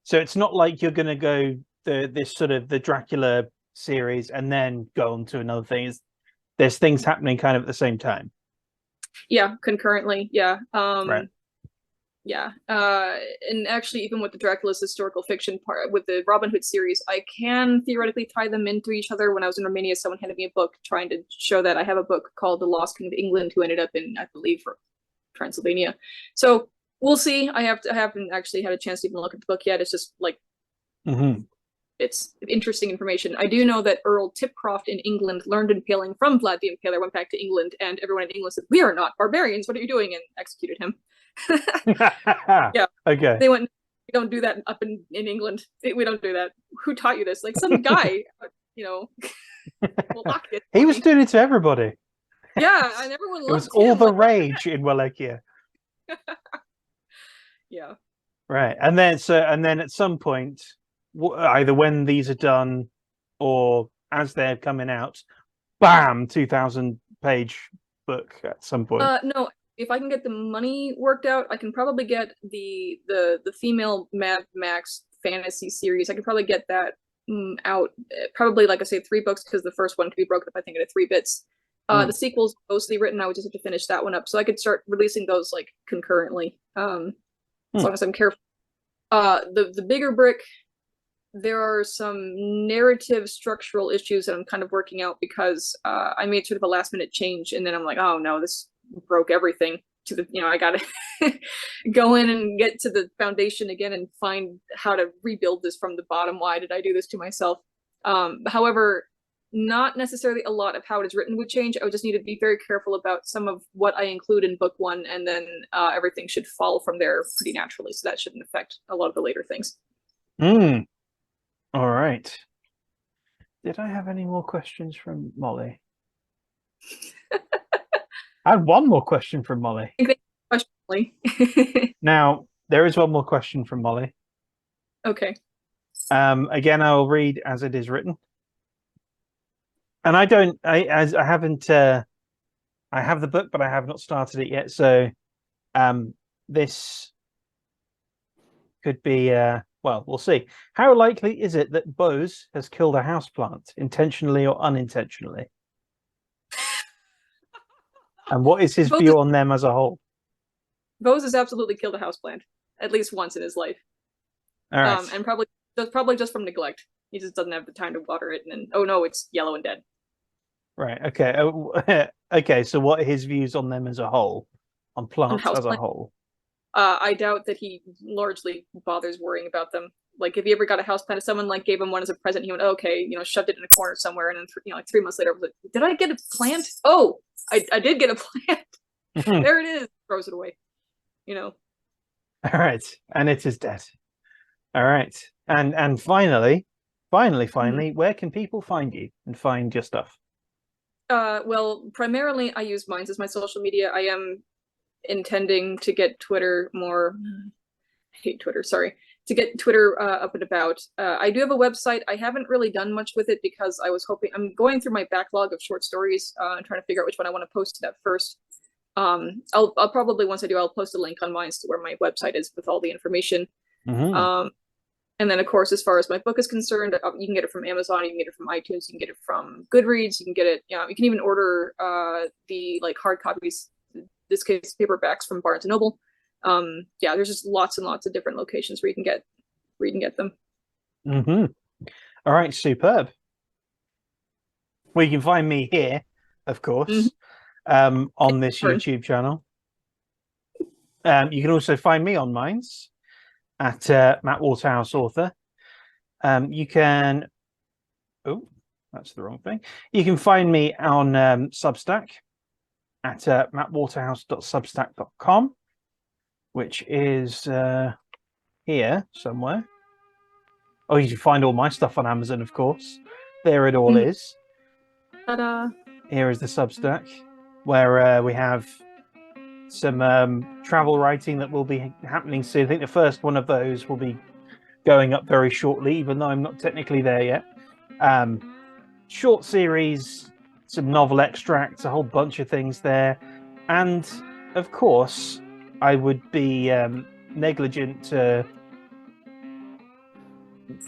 Speaker 1: so it's not like you're gonna go this sort of the Dracula series and then go on to another thing. There's things happening kind of at the same time.
Speaker 2: Yeah, concurrently. Yeah.
Speaker 1: Right.
Speaker 2: Yeah. And actually, even with the Dracula's historical fiction part, with the Robin Hood series, I can theoretically tie them into each other. When I was in Romania, someone handed me a book trying to show that. I have a book called The Lost King of England, who ended up in, I believe, Transylvania. So we'll see. I haven't actually had a chance to even look at the book yet. It's just like it's interesting information. I do know that Earl Tipcroft in England learned impaling from Vlad the Impaler, went back to England, and everyone in England said, "We are not barbarians. What are you doing?" and executed him. Yeah,
Speaker 1: Okay.
Speaker 2: they went. We don't do that up in England. We don't do that. Who taught you this? Like some guy, you know.
Speaker 1: He was doing it to everybody.
Speaker 2: Yeah, and everyone loved
Speaker 1: it was all
Speaker 2: him.
Speaker 1: the
Speaker 2: Like,
Speaker 1: rage in Wallachia.
Speaker 2: yeah.
Speaker 1: Right, and then at some point, either when these are done or as they're coming out, bam, 2,000-page book at some point.
Speaker 2: No, if I can get the money worked out, I can probably get the female Mad Max fantasy series. I could probably get that out. Probably, like I say, 3 books because the first one could be broken up, I think, into 3 bits. The sequel's mostly written. I would just have to finish that one up, so I could start releasing those like concurrently. As long as I'm careful. The bigger brick, there are some narrative structural issues that I'm kind of working out because I made sort of a last minute change, and then I'm like, oh no, this broke everything. To the, I gotta go in and get to the foundation again and find how to rebuild this from the bottom. Why did I do this to myself? However, not necessarily a lot of how it is written would change. I would just need to be very careful about some of what I include in book 1, and then everything should fall from there pretty naturally. So that shouldn't affect a lot of the later things.
Speaker 1: All right. Did I have any more questions from Molly? I had one more question from Molly. Now, there is one more question from Molly.
Speaker 2: Okay.
Speaker 1: Again, I'll read as it is written. And I haven't, I have the book, but I have not started it yet. So this could be, well, we'll see. How likely is it that Bose has killed a houseplant, intentionally or unintentionally? And what is his view on them as a whole?
Speaker 2: Bose has absolutely killed a houseplant at least once in his life.
Speaker 1: All right.
Speaker 2: And probably just from neglect. He just doesn't have the time to water it, and oh no, it's yellow and dead.
Speaker 1: Right. Okay. Okay. So, what are his views on them as a whole, on plants as a whole?
Speaker 2: I doubt that he largely bothers worrying about them. Like, if he ever got a houseplant, if someone like gave him one as a present, he went, okay, shoved it in a corner somewhere, and then like 3 months later, I was like, did I get a plant? Oh, I did get a plant. There it is. Throws it away. All
Speaker 1: right, and it is dead. All right, and finally, where can people find you and find your stuff?
Speaker 2: Well, primarily I use Minds as my social media. I am intending to get Twitter more. I hate Twitter. Sorry. To get Twitter up and about. I do have a website. I haven't really done much with it because I was hoping. I'm going through my backlog of short stories and trying to figure out which one I want to post to that first. I'll probably, once I do, I'll post a link on Minds to where my website is with all the information. And then, of course, as far as my book is concerned, you can get it from Amazon, you can get it from iTunes, you can get it from Goodreads, you can get it, you can even order the hard copies, in this case paperbacks, from Barnes and Noble. Yeah, there's just lots and lots of different locations where you can get them.
Speaker 1: All right, superb. Well, you can find me here, of course, on this YouTube channel. You can also find me on Minds at Matt Waterhouse Author. You can, oh, that's the wrong thing. You can find me on Substack at mattwaterhouse.substack.com, which is here somewhere. Oh, you can find all my stuff on Amazon, of course. There it all is.
Speaker 2: Ta-da!
Speaker 1: Here is the Substack, where we have some travel writing that will be happening soon. I think the first one of those will be going up very shortly, even though I'm not technically there yet. Short series, some novel extracts, a whole bunch of things there. And, of course, I would be negligent to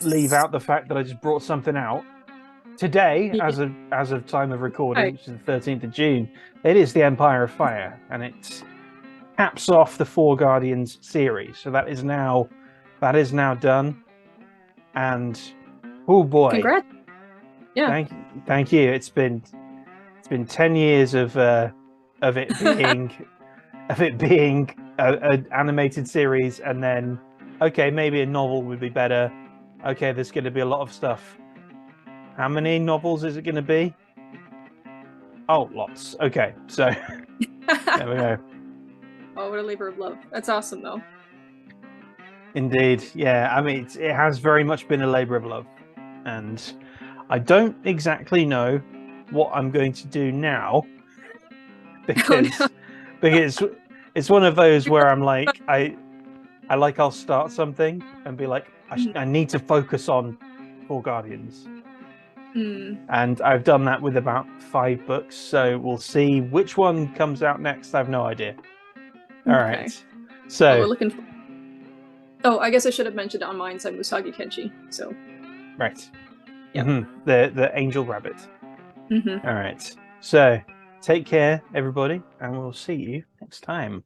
Speaker 1: leave out the fact that I just brought something out. Today, as of time of recording, which is the 13th of June, it is the Empire of Fire, and it caps off the Four Guardians series. So that is now done. And oh boy,
Speaker 2: congrats! Yeah,
Speaker 1: thank you. It's been 10 years of it being an animated series, and then okay, maybe a novel would be better. Okay, there's going to be a lot of stuff. How many novels is it going to be? Oh, lots. Okay, so there we go.
Speaker 2: Oh, what a labor of love. That's awesome, though.
Speaker 1: Indeed, yeah. I mean, it has very much been a labor of love, and I don't exactly know what I'm going to do now because
Speaker 2: Oh, no.
Speaker 1: because it's one of those where I'm like I'll start something and be like I need to focus on Four Guardians,
Speaker 2: Mm.
Speaker 1: and I've done that with about 5 books. So we'll see which one comes out next. I have no idea. All
Speaker 2: Okay.
Speaker 1: right,
Speaker 2: Well,
Speaker 1: so
Speaker 2: we're looking for... Oh, I guess I should have mentioned on mine side Musagi Kenshi. So,
Speaker 1: right,
Speaker 2: yeah.
Speaker 1: the Angel Rabbit.
Speaker 2: Mm-hmm.
Speaker 1: All right. So take care, everybody, and we'll see you next time.